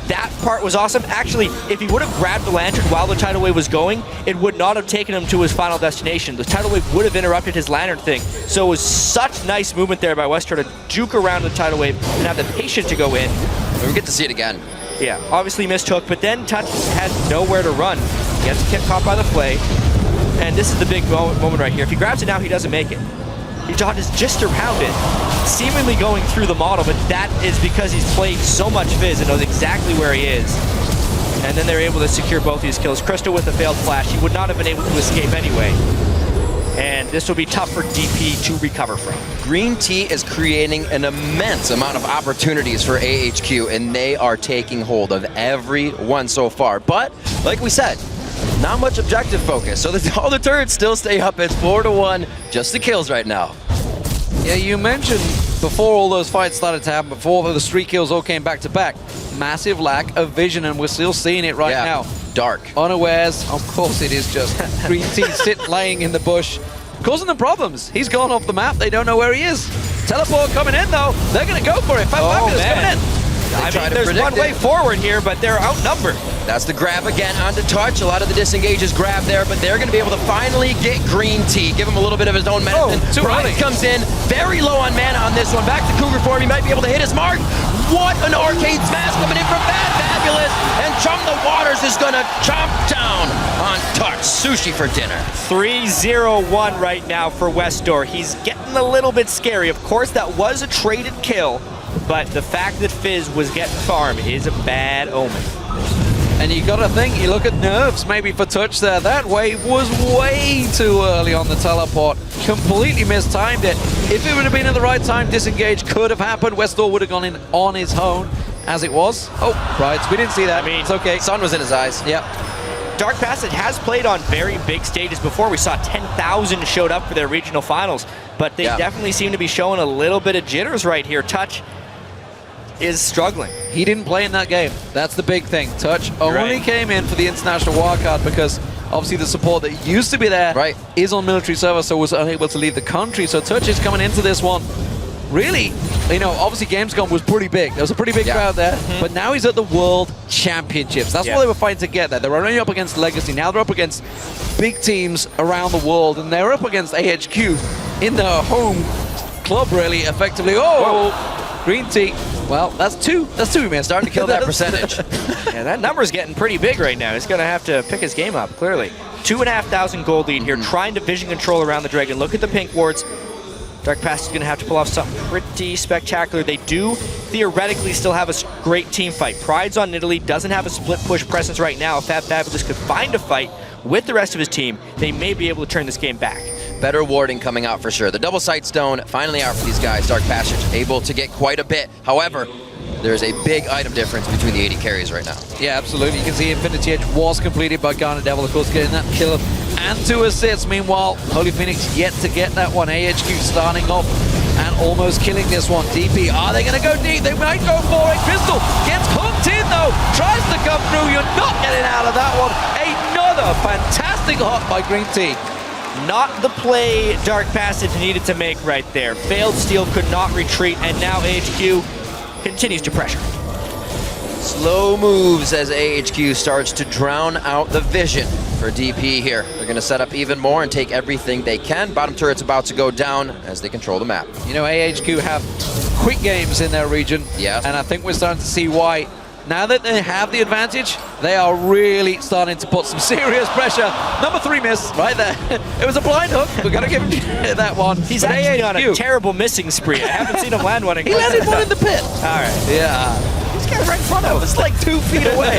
That part was awesome. Actually, if he would have grabbed the lantern while the tidal wave was going, it would not have taken him to his final destination. The tidal wave would have interrupted his lantern thing. So it was such nice movement there by Westor to juke around the tidal wave and have the patience to go in. We get to see it again. Yeah, obviously missed hook, but then Touch had nowhere to run. He gets caught by the flay. And this is the big moment right here. If he grabs it now, he doesn't make it. He dodges just around it, seemingly going through the model, but that is because he's played so much Fizz and knows exactly where he is. And then they're able to secure both these kills. Crystal with a failed flash. He would not have been able to escape anyway. And this will be tough for DP to recover from. Green Tea is creating an immense amount of opportunities for AHQ, and they are taking hold of every one so far. But, like we said, not much objective focus, so all the turrets still stay up. It's 4-1, just the kills right now. Yeah, you mentioned before all those fights started to happen, before the streak kills all came back to back, massive lack of vision, and we're still seeing it right now. Dark. Unawares, of course it is just Green Tea laying in the bush, causing them problems. He's gone off the map, they don't know where he is. Teleport coming in though, they're gonna go for it. Fabulous coming in. I mean, there's one way forward here, but they're outnumbered. That's the grab again onto Touch. A lot of the disengages grab there, but they're going to be able to finally get Green Tea. Give him a little bit of his own medicine. Price comes in, very low on mana on this one. Back to Cougar form. He might be able to hit his mark. What an arcade smash coming in from Fabulous. And Chum the Waters is going to chomp down on Touch. Sushi for dinner. 3-0-1 right now for Westor. He's getting a little bit scary. Of course, that was a traded kill. But the fact that Fizz was getting farmed is a bad omen. And you gotta think, you look at nerves maybe for Touch there. That wave was way too early on the teleport. Completely mistimed it. If it would have been at the right time, disengage could have happened. Westor would have gone in on his own as it was. Oh, right, we didn't see that. I mean, it's okay. Sun was in his eyes. Yep. Dark Passage has played on very big stages before. We saw 10,000 showed up for their regional finals, but they definitely seem to be showing a little bit of jitters right here. Touch is struggling. He didn't play in that game. That's the big thing. Touch only came in for the international wildcard because obviously the support that used to be there is on military service, so was unable to leave the country. So Touch is coming into this one really, obviously Gamescom was pretty big. There was a pretty big crowd there, but now he's at the World Championships. That's what they were fighting to get there. They were only up against Legacy. Now they're up against big teams around the world, and they're up against AHQ in their home club, really, effectively. Oh, Green Tea. Well, that's two, man. Starting to kill that percentage. Yeah, that number's getting pretty big right now. He's going to have to pick his game up, clearly. 2,500 gold lead here, trying to vision control around the Dragon. Look at the pink wards. Dark Passage is going to have to pull off something pretty spectacular. They do theoretically still have a great team fight. Pride's on Italy, doesn't have a split push presence right now. If Fabulous could find a fight with the rest of his team, they may be able to turn this game back. Better warding coming out for sure. The double sight stone finally out for these guys. Dark Passage able to get quite a bit. However, there's a big item difference between the 80 carries right now. Yeah, absolutely. You can see Infinity Edge was completed by Garnet Devil, of course, getting that kill and 2 assists. Meanwhile, Holy Phoenix yet to get that one. AHQ starting off and almost killing this one. DP, are they going to go deep? They might go for it. Crystal gets hooked in, though. Tries to come through. You're not getting out of that one. Another fantastic hop by Green Tea. Not the play Dark Passage needed to make right there. Failed steal, could not retreat, and now AHQ continues to pressure. Slow moves as AHQ starts to drown out the vision for DP here. They're going to set up even more and take everything they can. Bottom turret's about to go down as they control the map. AHQ have quick games in their region. Yeah. And I think we're starting to see why. Now that they have the advantage, they are really starting to put some serious pressure. Number 3 miss right there. It was a blind hook. We're going to give him that one. He's actually on a terrible missing spree. I haven't seen him land one in He landed one in the pit. All right. Yeah. This guy's right in front of us. It's like 2 feet away.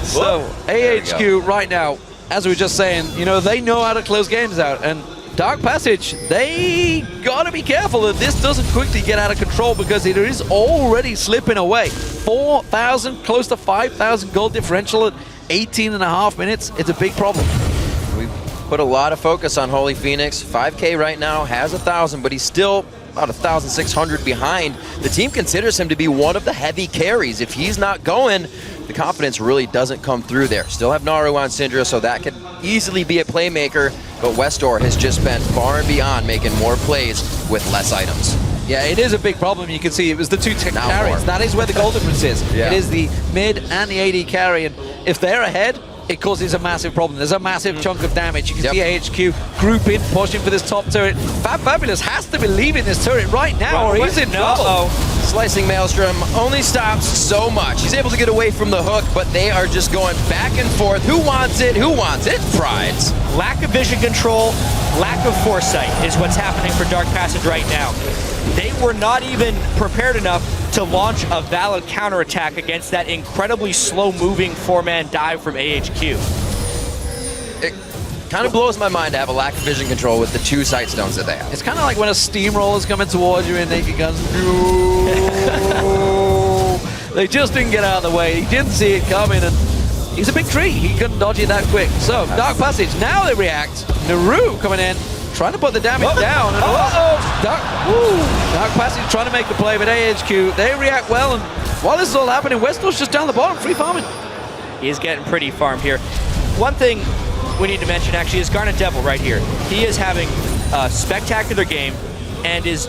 So, AHQ right now, as we were just saying, they know how to close games out. And Dark Passage, they gotta be careful that this doesn't quickly get out of control because it is already slipping away. 4,000, close to 5,000 gold differential at 18.5 minutes. It's a big problem. We put a lot of focus on Holy Phoenix. 5K right now, has 1,000, but he's still about 1,600 behind. The team considers him to be one of the heavy carries. If he's not going, the confidence really doesn't come through there. Still have Naru on Syndra, so that could easily be a playmaker, but Westdoor has just been far and beyond making more plays with less items. Yeah, it is a big problem. You can see it was the 2 carries. More. That is where the goal difference is. Yeah. It is the mid and the AD carry, and if they're ahead, it causes a massive problem. There's a massive chunk of damage. You can see AHQ group in, pushing for this top turret. Fabulous has to be leaving this turret right now, or he's in trouble. Slicing Maelstrom only stops so much. He's able to get away from the hook, but they are just going back and forth. Who wants it? Who wants it? Prides. Lack of vision control, lack of foresight is what's happening for Dark Passage right now. They were not even prepared enough to launch a valid counterattack against that incredibly slow-moving 4-man dive from AHQ. It kind of blows my mind to have a lack of vision control with the 2 sight stones that they have. It's kind of like when a steamroller's coming towards you and Naked Guns. They just didn't get out of the way. He didn't see it coming, and he's a big tree. He couldn't dodge it that quick. So, Dark Passage, now they react. Naru coming in, trying to put the damage down. And Dark Passage trying to make the play, but AHQ, they react well. And while this is all happening, Westdoor's just down the bottom, free farming. He is getting pretty farmed here. One thing we need to mention actually is Garnet Devil right here. He is having a spectacular game and is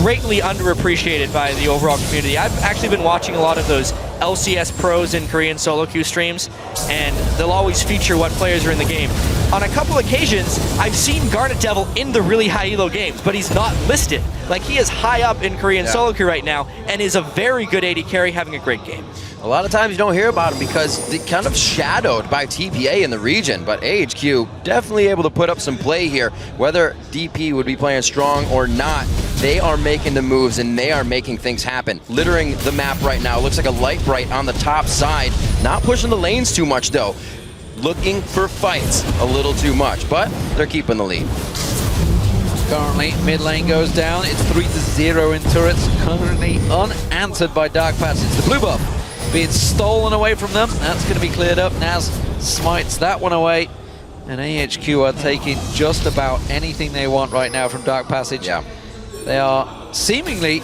greatly underappreciated by the overall community. I've actually been watching a lot of those LCS pros and Korean solo queue streams, and they'll always feature what players are in the game. On a couple occasions, I've seen Garnet Devil in the really high elo games, but he's not listed. Like, he is high up in Korean solo queue right now and is a very good AD carry, having a great game. A lot of times you don't hear about him because they're kind of shadowed by TPA in the region, but AHQ definitely able to put up some play here. Whether DP would be playing strong or not, they are making the moves and they are making things happen. Littering the map right now. Looks like a light bright on the top side. Not pushing the lanes too much though. Looking for fights a little too much, but they're keeping the lead. Currently, mid lane goes down. It's 3-0 in turrets. Currently unanswered by Dark Passage. The blue buff being stolen away from them. That's going to be cleared up. Naz smites that one away. And AHQ are taking just about anything they want right now from Dark Passage. Yeah. They are seemingly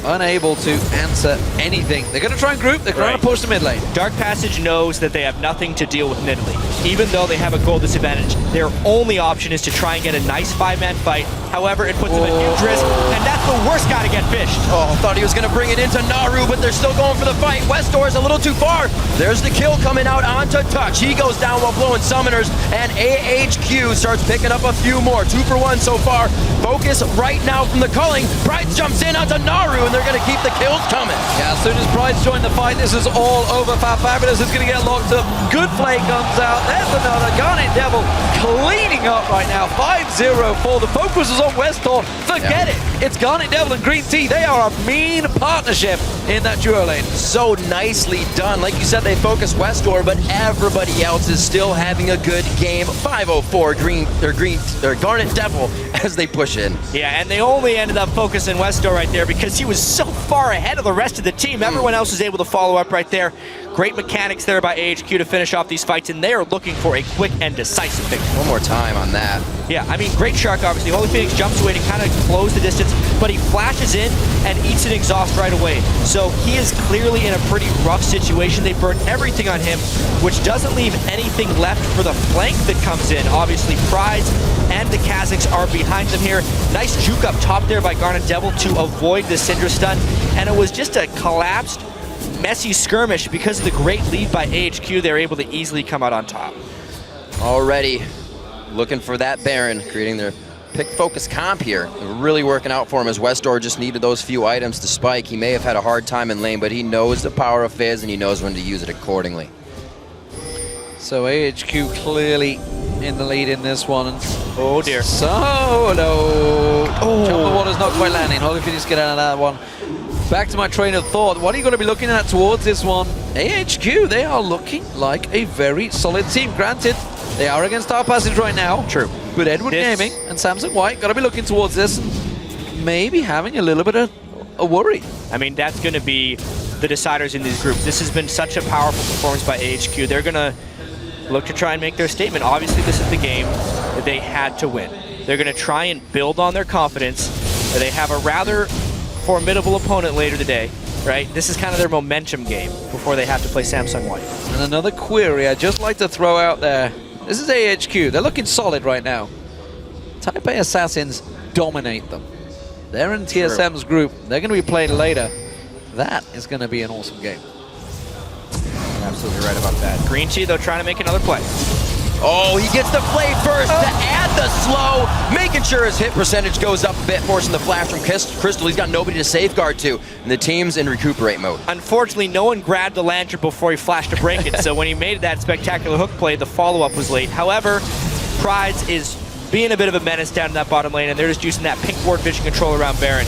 unable to answer anything. They're going to try and group. They're trying to push the mid lane. Dark Passage knows that they have nothing to deal with in Italy. Even though they have a goal disadvantage, their only option is to try and get a nice 5-man fight, However, it puts him at huge risk, and that's the worst guy to get fished. Oh, thought he was going to bring it into Naru, but they're still going for the fight. Westor is a little too far. There's the kill coming out onto Touch. He goes down while blowing summoners, and AHQ starts picking up a few more. 2 for 1 so far. Focus right now from the culling. Pride jumps in onto Naru, and they're going to keep the kills coming. Yeah, as soon as Pride's joined the fight, this is all over. Fabulous is going to get locked up. Good play comes out. There's another. Garnet Devil cleaning up right now. 5-0 for the focus is on Westor. Forget it. It's Garnet Devil and Green Tea. They are a mean partnership in that duo lane. So nicely done. Like you said, they focus Westor, but everybody else is still having a good game. 504 Garnet Devil as they push in. Yeah, and they only ended up focusing Westor right there because he was so far ahead of the rest of the team. Everyone else was able to follow up right there. Great mechanics there by AHQ to finish off these fights, and they are looking for a quick and decisive victory. One more time on that. Yeah, I mean, great Shark, obviously. Holy Phoenix jumps away to kind of close the distance, but he flashes in and eats an exhaust right away. So he is clearly in a pretty rough situation. They burn everything on him, which doesn't leave anything left for the flank that comes in. Obviously, Prize and the Kazakhs are behind them here. Nice juke up top there by Garnet Devil to avoid the Syndra stun, and it was just a collapsed, messy skirmish. Because of the great lead by AHQ, they're able to easily come out on top. Already looking for that Baron, creating their pick focus comp here. Really working out for him as Westor just needed those few items to spike. He may have had a hard time in lane, but he knows the power of Fizz and he knows when to use it accordingly. So AHQ clearly in the lead in this one. Oh dear. Solo. Jump the water's not quite landing. Holy Phoenix get out of that one. Back to my train of thought. What are you going to be looking at towards this one? AHQ, they are looking like a very solid team. Granted, they are against Dark Passage right now. True. But Edward Gaming and Samsung White got to be looking towards this and maybe having a little bit of a worry. I mean, that's going to be the deciders in these groups. This has been such a powerful performance by AHQ. They're going to look to try and make their statement. Obviously, this is the game that they had to win. They're going to try and build on their confidence. They have a rather formidable opponent later today, right? This is kind of their momentum game before they have to play Samsung White. And another query I'd just like to throw out there. This is AHQ. They're looking solid right now. Taipei Assassins dominate them. They're in TSM's group. They're going to be playing later. That is going to be an awesome game. You're absolutely right about that. Green Tea, though, trying to make another play. Oh, he gets the play first to add the slow, making sure his hit percentage goes up a bit, forcing the flash from Crystal. He's got nobody to safeguard to, and the team's in recuperate mode. Unfortunately, no one grabbed the lantern before he flashed to break it, so when he made that spectacular hook play, the follow-up was late. However, Prize is being a bit of a menace down in that bottom lane, and they're just using that pink ward vision control around Baron.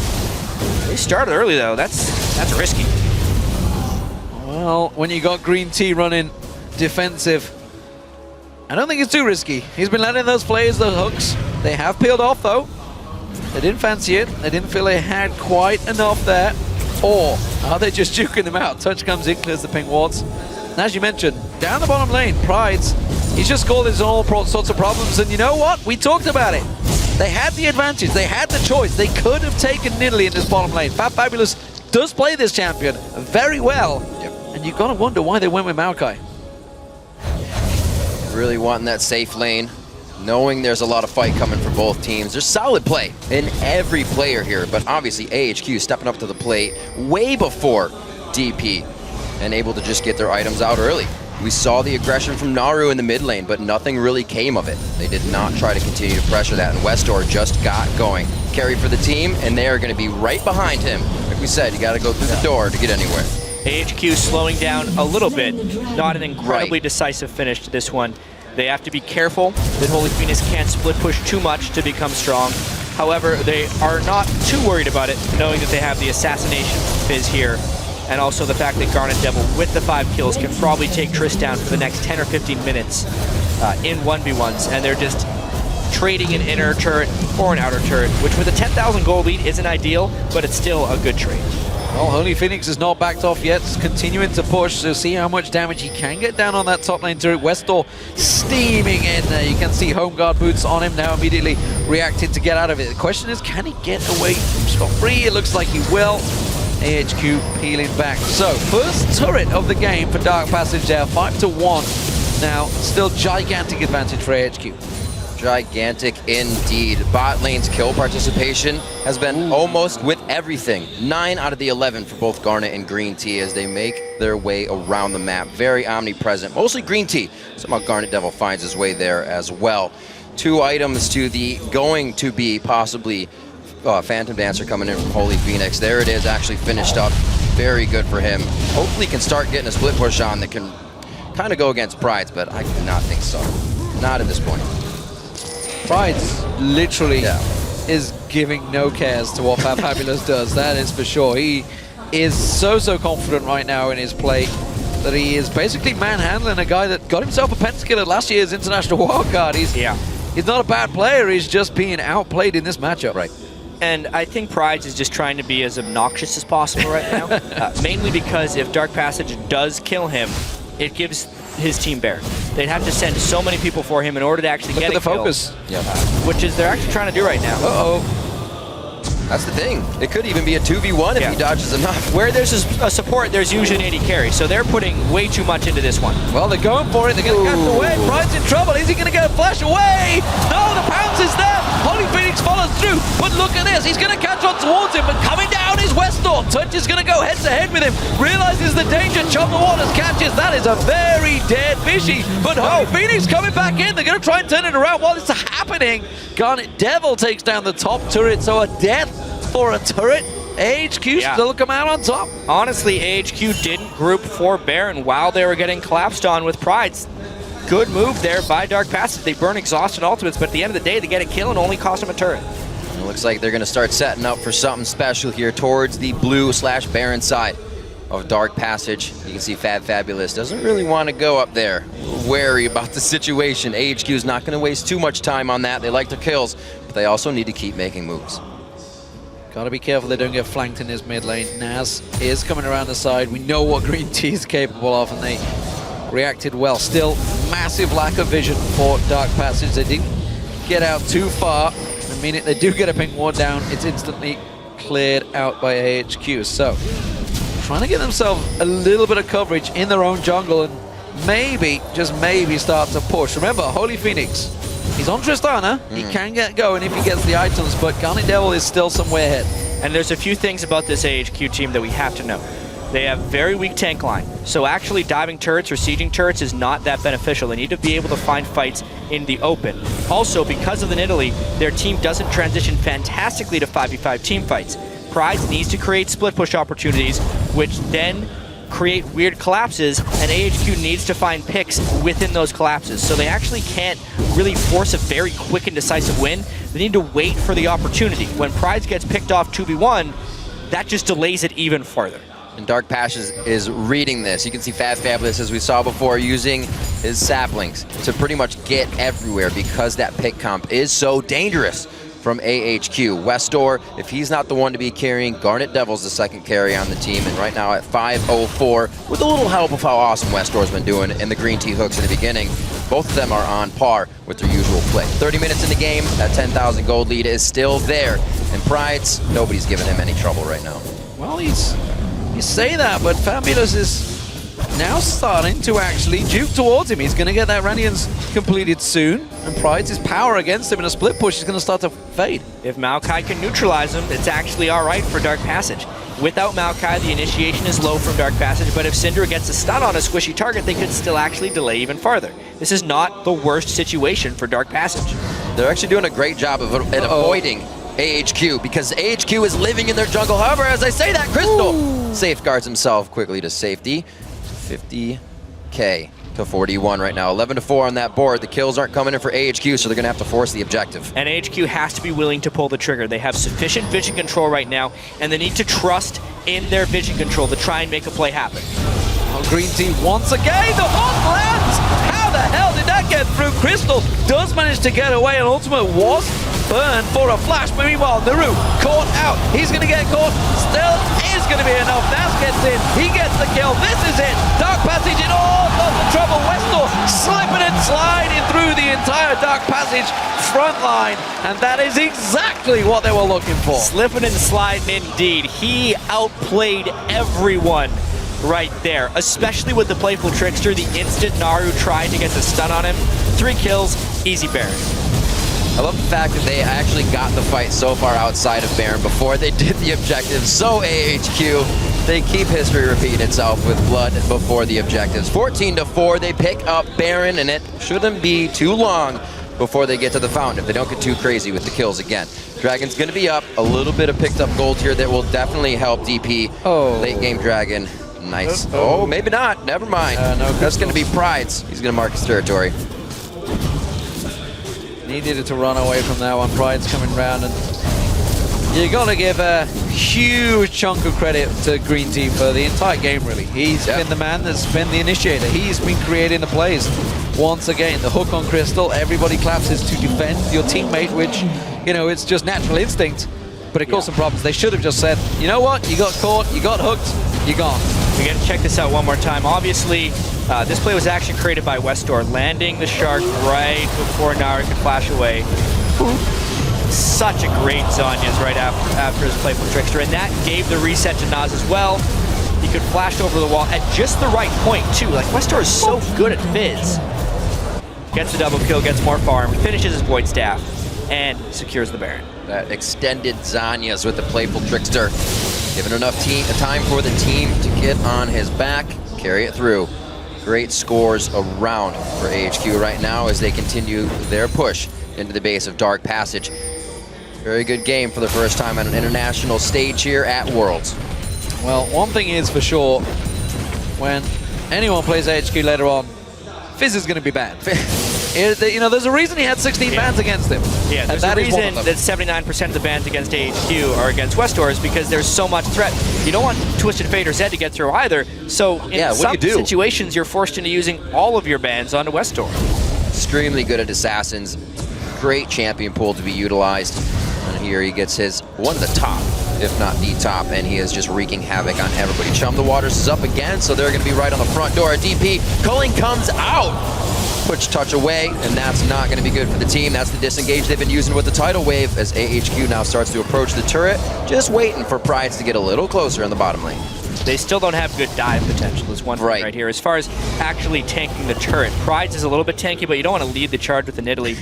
They started early, though. That's risky. Well, when you got Green Tea running defensive, I don't think it's too risky. He's been landing those plays, those hooks. They have peeled off, though. They didn't fancy it. They didn't feel they had quite enough there. Or are they just juking them out? Touch comes in, clears the pink wards. And as you mentioned, down the bottom lane, Pride's, he's just causing all sorts of problems. And you know what? We talked about it. They had the advantage. They had the choice. They could have taken Nidalee in this bottom lane. Fabulous does play this champion very well. Yep. And you've got to wonder why they went with Maokai. Really wanting that safe lane, knowing there's a lot of fight coming for both teams. There's solid play in every player here, but obviously AHQ stepping up to the plate way before DP and able to just get their items out early. We saw the aggression from Naru in the mid lane, but nothing really came of it. They did not try to continue to pressure that, and Westor just got going. Carry for the team, and they are going to be right behind him. Like we said, you got to go through the door to get anywhere. AHQ slowing down a little bit. Not an incredibly decisive finish to this one. They have to be careful that Holy Phoenix can't split push too much to become strong. However, they are not too worried about it, knowing that they have the assassination Fizz here, and also the fact that Garnet Devil, with the 5 kills, can probably take Triss down for the next 10 or 15 minutes in 1v1s, and they're just trading an inner turret for an outer turret, which with a 10,000 gold lead isn't ideal, but it's still a good trade. Well, Holy Phoenix is not backed off yet, continuing to push, so see how much damage he can get down on that top lane turret. Westor steaming in there. You can see Home Guard boots on him now, immediately reacting to get out of it. The question is, can he get away scot-free? It looks like he will. AHQ peeling back. So, first turret of the game for Dark Passage there, 5-1. Now, still gigantic advantage for AHQ. Gigantic indeed. Bot lane's kill participation has been almost with everything. 9 out of the 11 for both Garnet and Green Tea as they make their way around the map. Very omnipresent, mostly Green Tea. Somehow Garnet Devil finds his way there as well. 2 items to the going to be possibly Phantom Dancer coming in from Holy Phoenix. There it is, actually finished up. Very good for him. Hopefully he can start getting a split push on that can kind of go against Pride's, but I do not think so. Not at this point. Pride's literally is giving no cares to what Fabulous does, that is for sure. He is so confident right now in his play that he is basically manhandling a guy that got himself a pentakill at last year's International Wildcard. He's not a bad player, he's just being outplayed in this matchup. Right. And I think Pride's is just trying to be as obnoxious as possible right now. Mainly because if Dark Passage does kill him, it gives his team bear. They'd have to send so many people for him in order to actually get a kill. Focus. Which is they're actually trying to do right now. That's the thing. It could even be a 2v1 if he dodges enough. Where there's a support, there's usually an AD carry. So they're putting way too much into this one. Well, they're going for it. They're going to catch away. Pride's in trouble. Is he going to get a flash away? No, the pounce is there. Holy Phoenix follows through. But look at this. He's going to catch on towards him. But coming down is Westor. Touch is going to go head-to-head with him. Realizes the danger. Chum the Waters catches. That is a very dead fishy. But Holy Phoenix coming back in. They're going to try and turn it around while it's happening. Garnet Devil takes down the top turret. So a death for a turret. AHQ still come out on top. Honestly, AHQ didn't group for Baron while they were getting collapsed on with Pride's. Good move there by Dark Passage. They burn exhausted ultimates, but at the end of the day, they get a kill and only cost them a turret. It looks like they're going to start setting up for something special here towards the blue/Baron side of Dark Passage. You can see Fabulous doesn't really want to go up there. Wary about the situation. AHQ is not going to waste too much time on that. They like their kills, but they also need to keep making moves. Gotta be careful they don't get flanked in this mid lane. Naz is coming around the side. We know what Green Tea is capable of, and they reacted well. Still, massive lack of vision for Dark Passage. They didn't get out too far. The minute they do get a pink ward down, it's instantly cleared out by AHQ. So, trying to get themselves a little bit of coverage in their own jungle and maybe, just maybe, start to push. Remember, Holy Phoenix, he's on Tristana. He can get going if he gets the items, but Garnet Devil is still somewhere ahead. And there's a few things about this AHQ team that we have to know. They have very weak tank line, so actually diving turrets or sieging turrets is not that beneficial. They need to be able to find fights in the open. Also, because of the Nidalee, their team doesn't transition fantastically to 5v5 team fights. Pride needs to create split push opportunities, which then create weird collapses, and AHQ needs to find picks within those collapses. So they actually can't really force a very quick and decisive win. They need to wait for the opportunity. When Pride gets picked off 2v1, that just delays it even farther. And Dark Passage is reading this. You can see Fabulous, as we saw before, using his saplings to pretty much get everywhere because that pick comp is so dangerous from AHQ. Westor, if he's not the one to be carrying, Garnet Devil's the second carry on the team, and right now at 504, with a little help of how awesome Westor's been doing in the Green Tea hooks in the beginning, both of them are on par with their usual play. 30 minutes in the game, that 10,000 gold lead is still there, and Pride's, nobody's giving him any trouble right now. Well, you say that, but Fabulous is now starting to actually juke towards him. He's going to get that Randians completed soon, and Pride's his power against him in a split push is going to start to fade. If Maokai can neutralize him, it's actually alright for Dark Passage. Without Maokai, the initiation is low from Dark Passage, but if Syndra gets a stun on a squishy target, they could still actually delay even farther. This is not the worst situation for Dark Passage. They're actually doing a great job of avoiding AHQ, because AHQ is living in their jungle. However, as I say that, Crystal safeguards himself quickly to safety. 50k to 41 right now. 11-4 on that board. The kills aren't coming in for AHQ, so they're going to have to force the objective. And AHQ has to be willing to pull the trigger. They have sufficient vision control right now, and they need to trust in their vision control to try and make a play happen. Oh, Green Tea once again, the hot lands! How the hell did that get through? Crystal does manage to get away, and Ultimate was burned for a flash, but meanwhile, Naru caught out. He's going to get caught. Still is going to be enough. Naz gets in. He gets the kill. This is it. Dark Passage in all of the trouble. Westor slipping and sliding through the entire Dark Passage front line, and that is exactly what they were looking for. Slipping and sliding indeed. He outplayed everyone right there, especially with the Playful Trickster. The instant Naru tried to get the stun on him. 3 kills, easy Baron. I love the fact that they actually got the fight so far outside of Baron before they did the objectives. So AHQ, they keep history repeating itself with blood before the objectives. 14-4, they pick up Baron, and it shouldn't be too long before they get to the fountain if they don't get too crazy with the kills again. Dragon's going to be up. A little bit of picked up gold here that will definitely help DP. Late game Dragon. Nice. Oh, maybe not. Never mind. No, that's going to be Pride's. He's going to mark his territory. Needed to run away from that one. Pride's coming round, and you got to give a huge chunk of credit to Green Team for the entire game, really. He's been the man that's been the initiator. He's been creating the plays. Once again, the hook on Crystal, everybody collapses to defend your teammate, which, you know, it's just natural instinct, but it caused some problems. They should have just said, you know what, you got caught, you got hooked, you're gone. We got to check this out one more time. Obviously, this play was actually created by Westdoor, landing the shark right before Nara could flash away. Such a great Zhonya's right after his play from Trickster, and that gave the reset to Nas as well. He could flash over the wall at just the right point, too. Like, Westdoor is so good at Fizz. Gets the double kill, gets more farm, finishes his Void Staff, and secures the Baron. That extended Zhonya's with the playful Trickster. Giving enough time for the team to get on his back, carry it through. Great scores around for AHQ right now as they continue their push into the base of Dark Passage. Very good game for the first time on an international stage here at Worlds. Well, one thing is for sure, when anyone plays AHQ later on, Fizz is going to be banned. You know, there's a reason he had 16 bans against him. Yeah, there's a reason that 79% of the bans against AHQ are against Westdoor is because there's so much threat. You don't want Twisted Fate or Zed to get through either, so in some situations you're forced into using all of your bans onto Westdoor. Extremely good at Assassins. Great champion pool to be utilized. And here he gets his one of the top, if not the top, and he is just wreaking havoc on everybody. Chum the Waters is up again, so they're going to be right on the front door. DP, Culling comes out. Push touch away, and that's not going to be good for the team. That's the disengage they've been using with the tidal wave as AHQ now starts to approach the turret, just waiting for Prides to get a little closer in the bottom lane. They still don't have good dive potential is one thing right here. As far as actually tanking the turret, Prides is a little bit tanky, but you don't want to lead the charge with the Nidalee.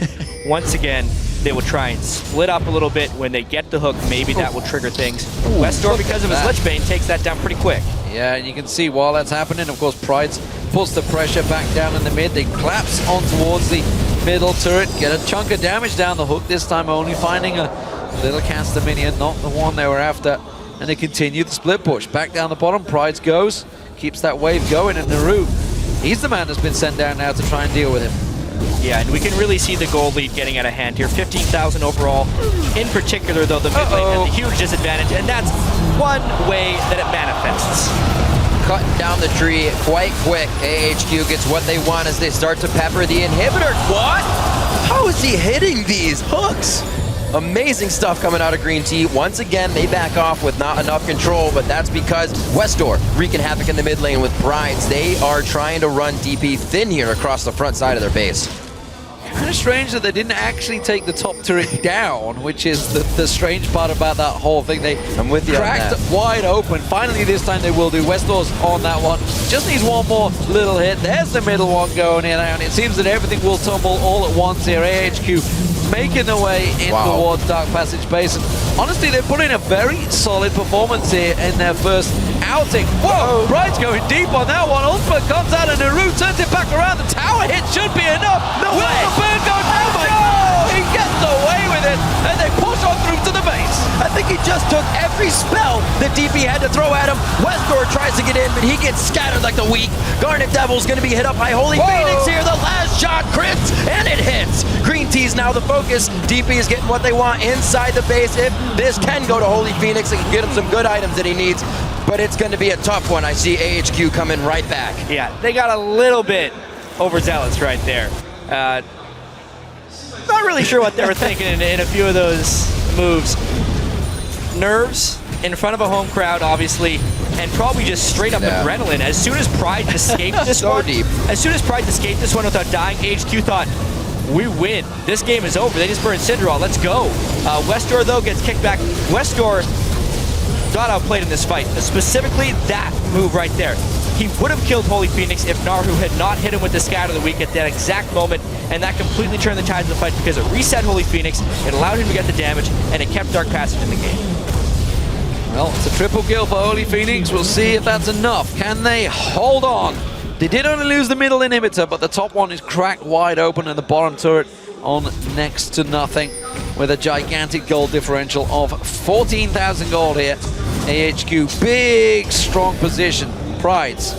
Once again, they will try and split up a little bit. When they get the hook, maybe that will trigger things. Westdoor, because of his Lichbane, takes that down pretty quick. Yeah, and you can see while that's happening, of course, Prides puts the pressure back down in the mid. They collapse on towards the middle turret, get a chunk of damage down the hook, this time only finding a little caster minion, not the one they were after. And they continue the split push. Back down the bottom, Prides goes, keeps that wave going, and Naru, he's the man that's been sent down now to try and deal with him. Yeah, and we can really see the gold lead getting out of hand here. 15,000 overall. In particular, though, the mid lane has a huge disadvantage, and that's one way that it manifests. Cutting down the tree quite quick. AHQ gets what they want as they start to pepper the inhibitor. What? How is he hitting these hooks? Amazing stuff coming out of Green Tea. Once again, they back off with not enough control, but that's because Westdoor wreaking havoc in the mid lane with Prides. They are trying to run DP thin here across the front side of their base. Kind of strange that they didn't actually take the top turret down, which is the strange part about that whole thing. I'm with you cracked on that. Wide open. Finally, this time they will do. Westdoor's on that one. Just needs one more little hit. There's the middle one going in, and it seems that everything will tumble all at once here. AHQ making their way in towards Dark Passage base. And honestly, they're putting a very solid performance here in their first outing. Whoa! Pride's going deep on that one. Ultimate comes out and Naru turns it back around. The tower hit should be enough. No way! The burn go down? No! He gets away with it, and they push on through to the base. I think he just took every spell that DP had to throw at him. Westdoor tries to get in, but he gets scattered like the weak. Garnet Devil's going to be hit up by Holy Phoenix here. The last shot crits, and it hits. Green Tea's now the focus. DP is getting what they want inside the base. If this can go to Holy Phoenix, it can get him some good items that he needs. But it's going to be a tough one. I see AHQ coming right back. Yeah, they got a little bit overzealous right there. Not really sure what they were thinking in a few of those moves. Nerves in front of a home crowd, obviously, and probably just straight up adrenaline. As soon as Pride escaped this one, as soon as Pride escaped this one without dying, AHQ thought, we win. This game is over. They just burned Cinderall. Let's go. Westdoor, though, gets kicked back. Westdoor got outplayed in this fight. Specifically, that move right there. He would have killed Holy Phoenix if Naru had not hit him with the Scatter of the Week at that exact moment, and that completely turned the tides of the fight because it reset Holy Phoenix, it allowed him to get the damage, and it kept Dark Passage in the game. Well, it's a triple kill for Holy Phoenix. We'll see if that's enough. Can they hold on? They did only lose the middle inhibitor, but the top one is cracked wide open, and the bottom turret on next to nothing with a gigantic gold differential of 14,000 gold here. AHQ, big, strong position. Prides.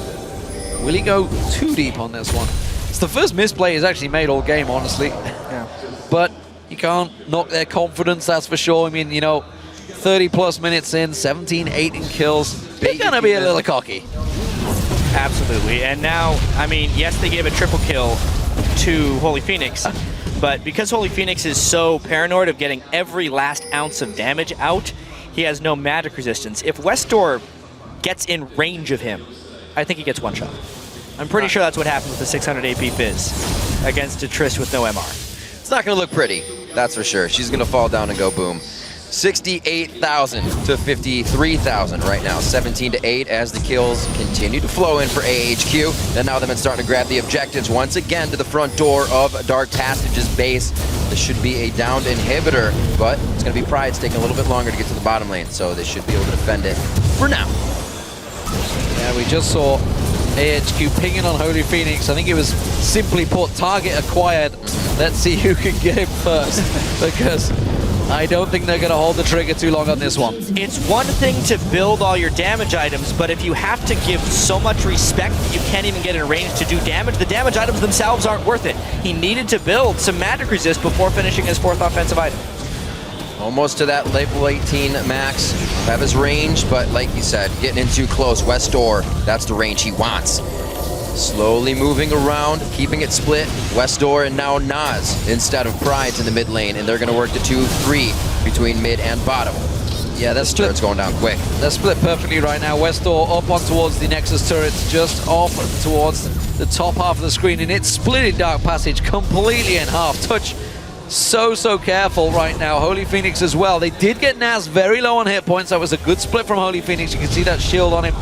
Will he go too deep on this one? It's the first misplay he's actually made all game, honestly. Yeah. But you can't knock their confidence, that's for sure. I mean, you know, 30 plus minutes in, 17, 18 kills. They're gonna be a little cocky. Absolutely. And now, I mean, yes, they gave a triple kill to Holy Phoenix, but because Holy Phoenix is so paranoid of getting every last ounce of damage out, he has no magic resistance. If Westdoor gets in range of him, I think he gets one shot. I'm pretty sure that's what happened with the 600 AP Fizz against a Trish with no MR. It's not going to look pretty, that's for sure. She's going to fall down and go boom. 68,000 to 53,000 right now. 17 to 8 as the kills continue to flow in for AHQ. And now they've been starting to grab the objectives once again to the front door of Dark Passage's base. This should be a downed inhibitor, but it's going to be Pride's taking a little bit longer to get to the bottom lane, so they should be able to defend it for now. Yeah, we just saw AHQ pinging on Holy Phoenix. I think it was simply put, target acquired. Let's see who can get him first, because I don't think they're going to hold the trigger too long on this one. It's one thing to build all your damage items, but if you have to give so much respect that you can't even get in range to do damage, the damage items themselves aren't worth it. He needed to build some magic resist before finishing his 4th offensive item. Almost to that level 18 max. Have his range, but like you said, getting in too close. Westdoor, that's the range he wants. Slowly moving around, keeping it split. Westdoor and now Nas instead of Prides in the mid lane, and they're going to work the 2-3 between mid and bottom. Yeah, that's split. Turret's going down quick. They're split perfectly right now. Westdoor up on towards the Nexus turret, just off towards the top half of the screen, and it's splitting Dark Passage completely in half. Touch so careful right now. Holy Phoenix as well. They did get Nas very low on hit points. That was a good split from Holy Phoenix. You can see that shield on him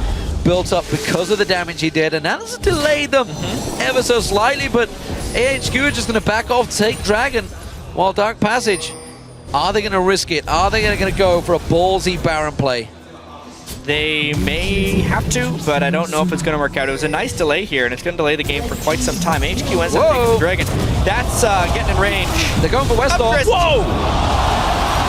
built up because of the damage he did, and that has delayed them ever so slightly, but AHQ are just going to back off, take Dragon, while Dark Passage, are they going to risk it? Are they going to go for a ballsy Baron play? They may have to, but I don't know if it's going to work out. It was a nice delay here, and it's going to delay the game for quite some time. HQ ends up taking the Dragon. That's getting in range. They're going for Westdoor. Whoa!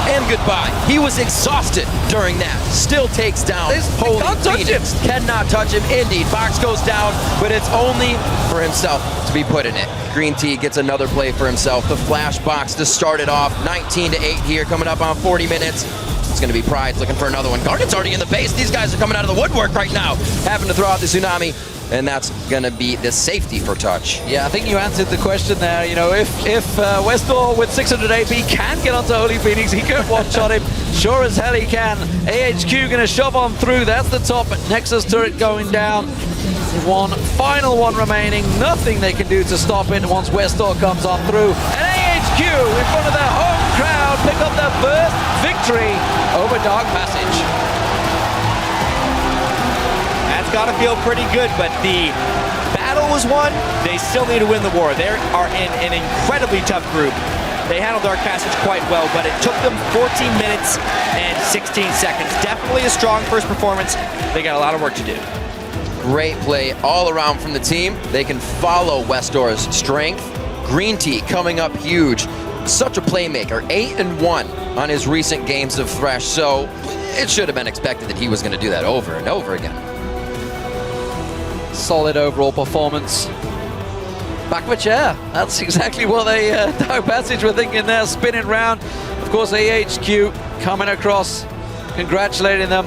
And goodbye. He was exhausted during that. Still takes down Holy Phoenix. Cannot touch him. Indeed, Fox goes down, but it's only for himself to be put in it. Green Tea gets another play for himself. The flash box to start it off. 19 to 8 here, coming up on 40 minutes. It's going to be Pride looking for another one. Guardian's already in the base. These guys are coming out of the woodwork right now, having to throw out the Tsunami, and that's going to be the safety for Touch. Yeah, I think you answered the question there. You know, if Westdoor with 600 AP can get onto Holy Phoenix, he could one-shot him. Sure as hell he can. AHQ going to shove on through. That's the top Nexus turret going down. One final one remaining. Nothing they can do to stop it once Westdoor comes on through. And AHQ in front of their home crowd pick up their first victory over Dark Passage. That's got to feel pretty good, but the battle was won. They still need to win the war. They are in an incredibly tough group. They handled Dark Passage quite well, but it took them 14 minutes and 16 seconds. Definitely a strong first performance. They got a lot of work to do. Great play all around from the team. They can follow Westdoor's strength. Green Tea coming up huge. Such a playmaker, 8-1 on his recent games of Thresh, so it should have been expected that he was going to do that over and over again. Solid overall performance. Back of a chair. That's exactly what they Dark Passage were thinking there, spinning round. Of course, AHQ coming across, congratulating them.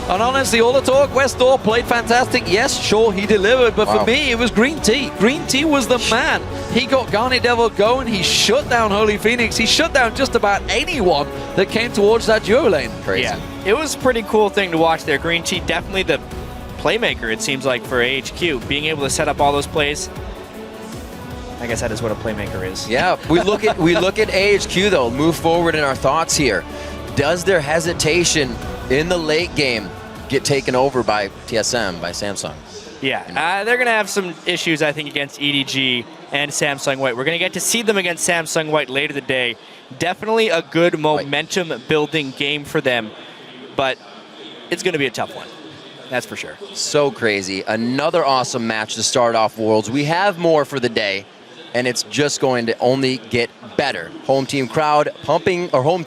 And honestly, all the talk, Westdoor played fantastic. Yes, sure, he delivered, but for me, it was Green Tea. Green Tea was the man. He got Garnet Devil going. He shut down Holy Phoenix. He shut down just about anyone that came towards that duo lane. Crazy. Yeah, it was a pretty cool thing to watch there. Green Tea, definitely the playmaker, it seems like, for AHQ. Being able to set up all those plays. I guess that is what a playmaker is. Yeah, we look at AHQ though. Move forward in our thoughts here. Does their hesitation in the late game get taken over by TSM, by Samsung. Yeah, they're going to have some issues, I think, against EDG and Samsung White. We're going to get to see them against Samsung White later today. Definitely a good momentum-building game for them, but it's going to be a tough one. That's for sure. So crazy. Another awesome match to start off Worlds. We have more for the day, and it's just going to only get better. Home team crowd pumping, or home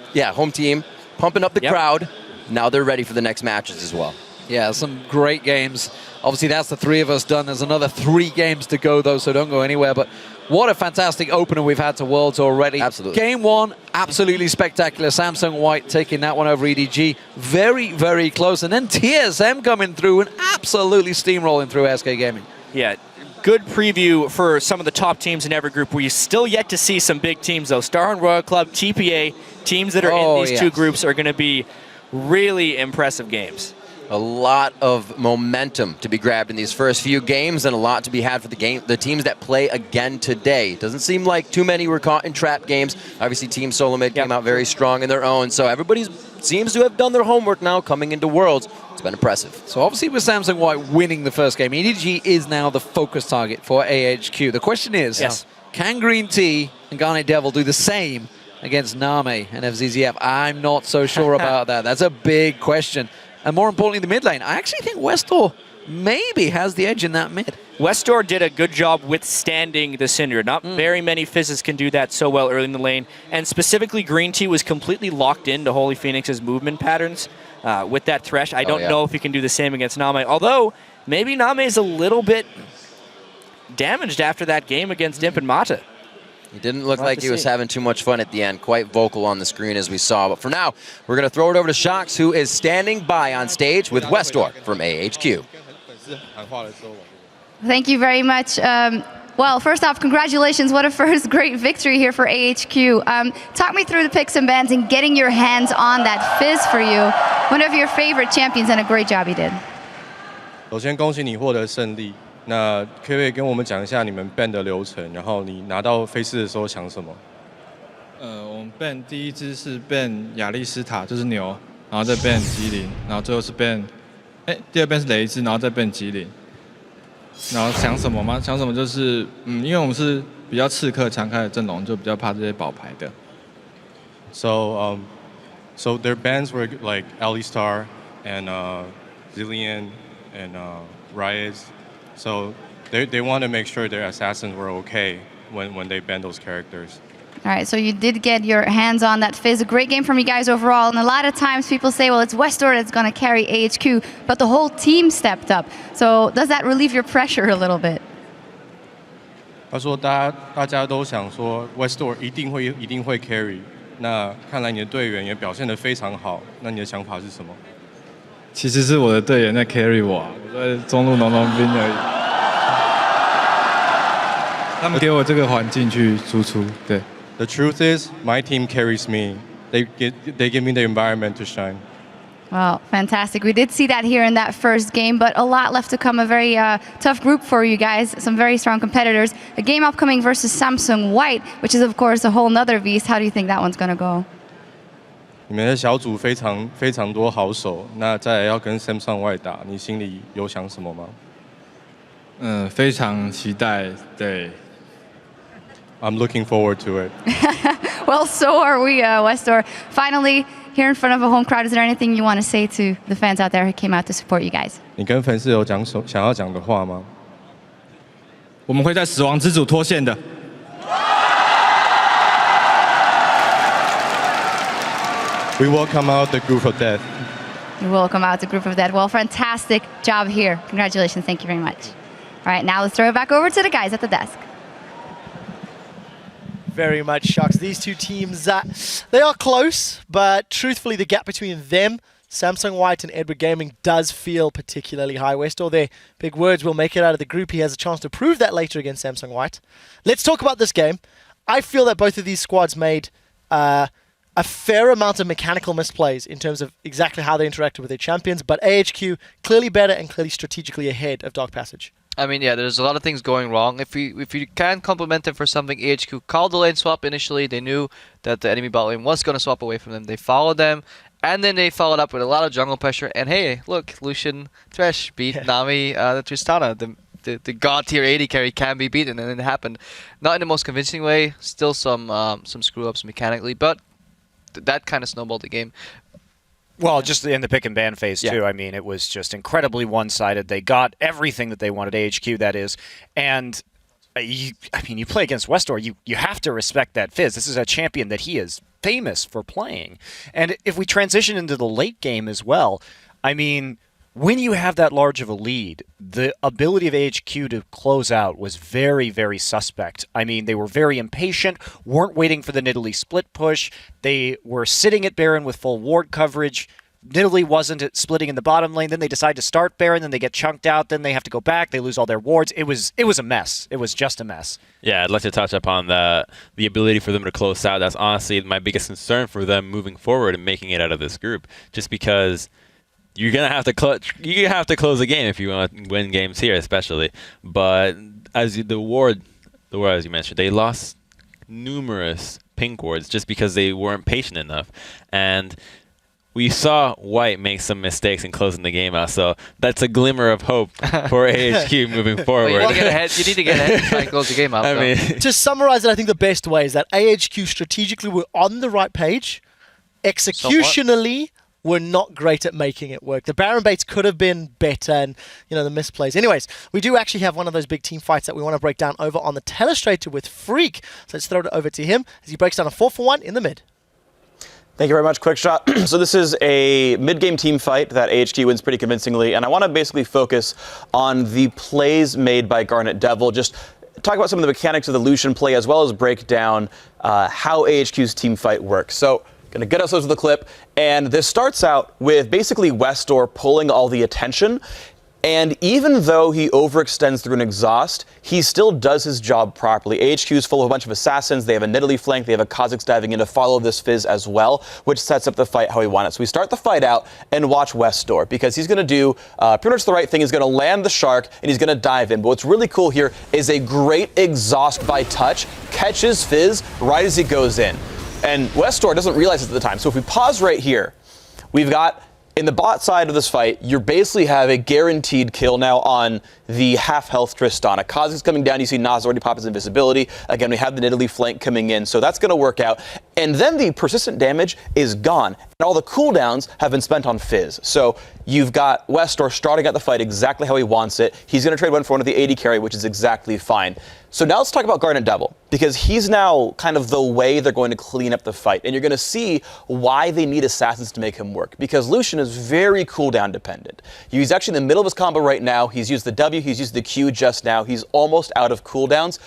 team pumping up the crowd. Now they're ready for the next matches as well. Yeah, some great games. Obviously, that's the three of us done. There's another 3 games to go, though, so don't go anywhere. But what a fantastic opener we've had to Worlds already. Absolutely. Game 1, absolutely spectacular. Samsung White taking that one over EDG. Very, very close. And then TSM coming through and absolutely steamrolling through SK Gaming. Yeah, good preview for some of the top teams in every group. We're still yet to see some big teams, though. Star and Royal Club, TPA, teams that are in these 2 groups are going to be really impressive games. A lot of momentum to be grabbed in these first few games, and a lot to be had for the teams that play again today. Doesn't seem like too many were caught in trap games. Obviously, Team Solomid came out very strong in their own, so everybody seems to have done their homework now coming into Worlds. It's been impressive. So obviously with Samsung White winning the first game, EDG is now the focus target for AHQ. The question is, can Green Tea and Garnet Devil do the same against Name and FZZF? I'm not so sure about that. That's a big question. And more importantly, the mid lane. I actually think Westor maybe has the edge in that mid. Westor did a good job withstanding the Cinder. Not very many Fizzes can do that so well early in the lane. And specifically, Green Tea was completely locked into Holy Phoenix's movement patterns with that Thresh. I don't know if he can do the same against Name. Although, maybe Name is a little bit damaged after that game against Imp and Mata. He didn't look like he was having too much fun at the end. Quite vocal on the screen as we saw. But for now, we're going to throw it over to Shox, who is standing by on stage with Westor from AHQ. Thank you very much. Well, first off, congratulations. What a first great victory here for AHQ. Talk me through the picks and bans and getting your hands on that Fizz for you. One of your favorite champions, and a great job you did. 首先恭喜你获得胜利。那可不可以跟我们讲一下你们 ban 的流程？然后你拿到飞狮的时候想什么？我们 ban 第一支是 ban 亚历斯塔，就是牛，然后再 ban 麒麟，然后最后是 ban，第二 ban 是雷兹，然后再 ban 麒麟。然后想什么吗？想什么就是，因为我们是比较刺客强开的阵容，就比较怕这些宝牌的。So their bans were like Alistar and Zillion and Ryze. So they want to make sure their assassins were okay when they ban those characters. All right, so you did get your hands on that Fizz. A great game from you guys overall. And a lot of times people say, well, it's Westor that's going to carry AHQ, but the whole team stepped up. So does that relieve your pressure a little bit? 他说大家都想说 Westor 一定会 carry。那看来你的队员也表现得非常好。那你的想法是什么？其实是我的队员在 carry 我，我在中路农兵而已。他们给我这个环境去输出，对。The truth is, my team carries me. They give me the environment to shine. Well, fantastic. We did see that here in that first game, but a lot left to come. A very tough group for you guys. Some very strong competitors. A game upcoming versus Samsung White, which is, of course, a whole nother beast. How do you think that one's going to go? 你们的小组非常多好手，那再来要跟 Samsung 外打，你心里有想什么吗？非常期待，对。I'm looking forward to it. Well, so are we, Westor. Finally, here in front of a home crowd, is there anything you want to say to the fans out there who came out to support you guys? 你跟粉丝有想要讲的话吗？我们会在死亡之组脱线的。We will come out the group of death. You will come out the group of death. Well, fantastic job here. Congratulations. Thank you very much. All right, now let's throw it back over to the guys at the desk. Very much, Shucks. These two teams, they are close, but truthfully, the gap between them, Samsung White and Edward Gaming, does feel particularly high. Westor, their big words, will make it out of the group. He has a chance to prove that later against Samsung White. Let's talk about this game. I feel that both of these squads made a fair amount of mechanical misplays in terms of exactly how they interacted with their champions, but AHQ clearly better and clearly strategically ahead of Dark Passage. I mean, yeah, there's a lot of things going wrong. If you can compliment them for something, AHQ called the lane swap initially. They knew that the enemy bot lane was going to swap away from them. They followed them, and then they followed up with a lot of jungle pressure. And hey, look, Lucian Thresh beat Nami the Tristana. The god tier 80 carry can be beaten, and it happened. Not in the most convincing way. Still some screw ups mechanically, but that kind of snowballed the game. Well, just in the pick and ban phase too. I mean, it was just incredibly one-sided. They got everything that they wanted, AHQ that is, and you play against Westor, you have to respect that Fizz. This is a champion that he is famous for playing. And if we transition into the late game as well, I mean, when you have that large of a lead, the ability of AHQ to close out was very, very suspect. I mean, they were very impatient, weren't waiting for the Nidalee split push. They were sitting at Baron with full ward coverage. Nidalee wasn't splitting in the bottom lane. Then they decide to start Baron, then they get chunked out. Then they have to go back. They lose all their wards. It was a mess. It was just a mess. Yeah, I'd like to touch upon the ability for them to close out. That's honestly my biggest concern for them moving forward and making it out of this group. Just because you're gonna have to close the game if you want to win games here, especially. But as the ward as you mentioned, they lost numerous pink wards just because they weren't patient enough, and we saw White make some mistakes in closing the game out. So that's a glimmer of hope for AHQ moving forward. Well, you need to get ahead and try and close the game out. I mean, to summarize it, I think the best way is that AHQ strategically were on the right page. Executionally, were not great at making it work. The Baron baits could have been better, and the misplays. Anyways, we do actually have one of those big team fights that we want to break down over on the telestrator with Freak. So let's throw it over to him as he breaks down a 4-for-1 in the mid. Thank you very much, Quick Shot. So this is a mid-game team fight that AHQ wins pretty convincingly, and I want to basically focus on the plays made by Garnet Devil, just talk about some of the mechanics of the Lucian play, as well as break down how AHQ's team fight works. So gonna get us to the clip, and this starts out with basically Westor pulling all the attention, and even though he overextends through an exhaust, he still does his job properly. AHQ is full of a bunch of assassins, they have a Nidalee flank, they have a Kha'Zix diving in to follow this Fizz as well, which sets up the fight how we want it. So we start the fight out and watch Westor, because he's gonna do pretty much the right thing. He's gonna land the Shark, and he's gonna dive in. But what's really cool here is a great exhaust by touch, catches Fizz right as he goes in. And Westor doesn't realize this at the time. So if we pause right here, we've got, in the bot side of this fight, you basically have a guaranteed kill now on the half-health Tristana. Kha'Zix coming down, you see Nas already pop his invisibility. Again, we have the Nidalee flank coming in, so that's going to work out. And then the persistent damage is gone, and all the cooldowns have been spent on Fizz. So you've got Westor starting out the fight exactly how he wants it. He's going to trade one for one of the 80 carry, which is exactly fine. So now let's talk about Garnet Devil, because he's now kind of the way they're going to clean up the fight. And you're going to see why they need assassins to make him work, because Lucian is very cooldown dependent. He's actually in the middle of his combo right now. He's used the W, he's used the Q just now. He's almost out of cooldowns.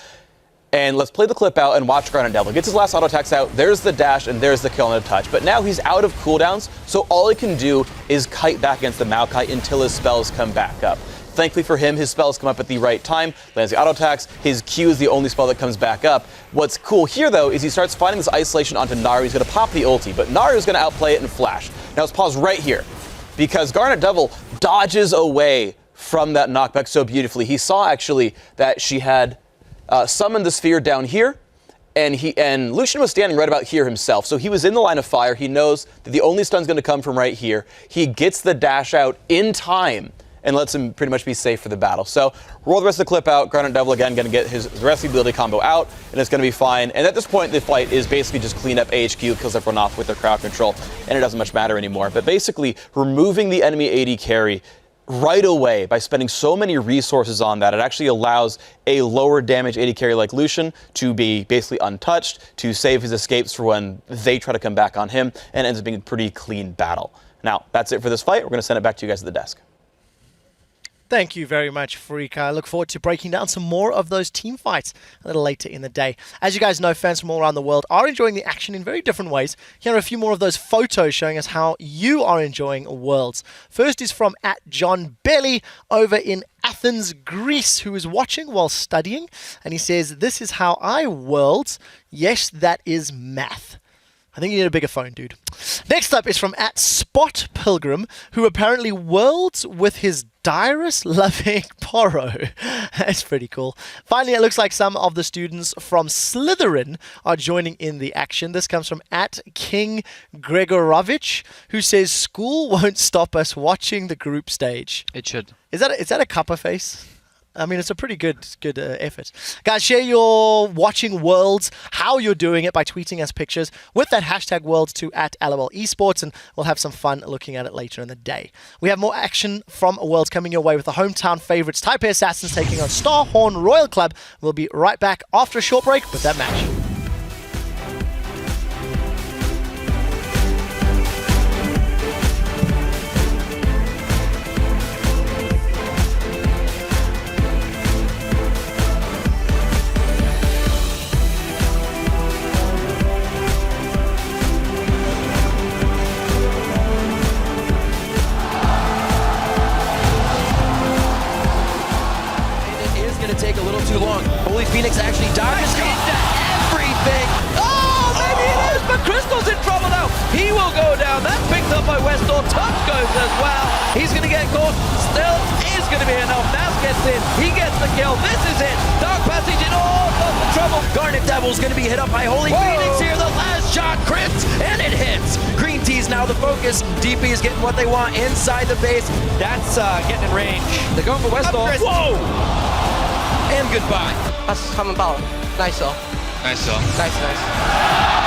And let's play the clip out and watch Garnet Devil. Gets his last auto attacks out, there's the dash, and there's the kill on a touch. But now he's out of cooldowns, so all he can do is kite back against the Maokai until his spells come back up. Thankfully for him, his spells come up at the right time, lands the auto attacks, his Q is the only spell that comes back up. What's cool here, though, is he starts finding this isolation onto Naru. He's going to pop the ulti, but Naru is going to outplay it and flash. Now let's pause right here, because Garnet Devil dodges away from that knockback so beautifully. He saw, actually, that she had summoned the sphere down here, and Lucian was standing right about here himself, so he was in the line of fire. He knows that the only stun's going to come from right here. He gets the dash out in time and lets him pretty much be safe for the battle. So roll the rest of the clip out. Garnet Devil again going to get his rescue ability combo out, and it's going to be fine. And at this point, the fight is basically just clean up AHQ, kills everyone off with their crowd control, and it doesn't much matter anymore. But basically, removing the enemy AD carry right away by spending so many resources on that, it actually allows a lower damage AD carry like Lucian to be basically untouched, to save his escapes for when they try to come back on him, and it ends up being a pretty clean battle. Now, that's it for this fight. We're going to send it back to you guys at the desk. Thank you very much, Freak. I look forward to breaking down some more of those team fights a little later in the day. As you guys know, fans from all around the world are enjoying the action in very different ways. Here are a few more of those photos showing us how you are enjoying Worlds. First is from @JohnBelly over in Athens, Greece, who is watching while studying. And he says, "This is how I Worlds. Yes, that is math." I think you need a bigger phone, dude. Next up is from @SpotPilgrim, who apparently worlds with his Styrus Loving Poro. That's pretty cool. Finally, it looks like some of the students from Slytherin are joining in the action. This comes from @King Gregorovich, who says, "School won't stop us watching the group stage." It should. Is that a cuppa face? I mean, it's a pretty good effort. Guys, share your watching Worlds, how you're doing it by tweeting us pictures with that hashtag Worlds to @LOL Esports, and we'll have some fun looking at it later in the day. We have more action from Worlds coming your way with the hometown favorites, Taipei Assassins taking on Starhorn Royal Club. We'll be right back after a short break with that match. Take a little too long. Holy Phoenix actually dives into everything. Oh, maybe it is, but Crystal's in trouble now. He will go down. That's picked up by Westall. Tuck goes as well. He's going to get caught. Still is going to be enough. Nas gets in. He gets the kill. This is it. Dark Passage in all of the trouble. Garnet Devil's going to be hit up by Holy Phoenix here. The last shot crits, and it hits. Green Tea's now the focus. DP is getting what they want inside the base. That's getting in range. They're going for Westall. Whoa! And goodbye. 他们爆了，nice 哦 ，nice 哦，nice nice。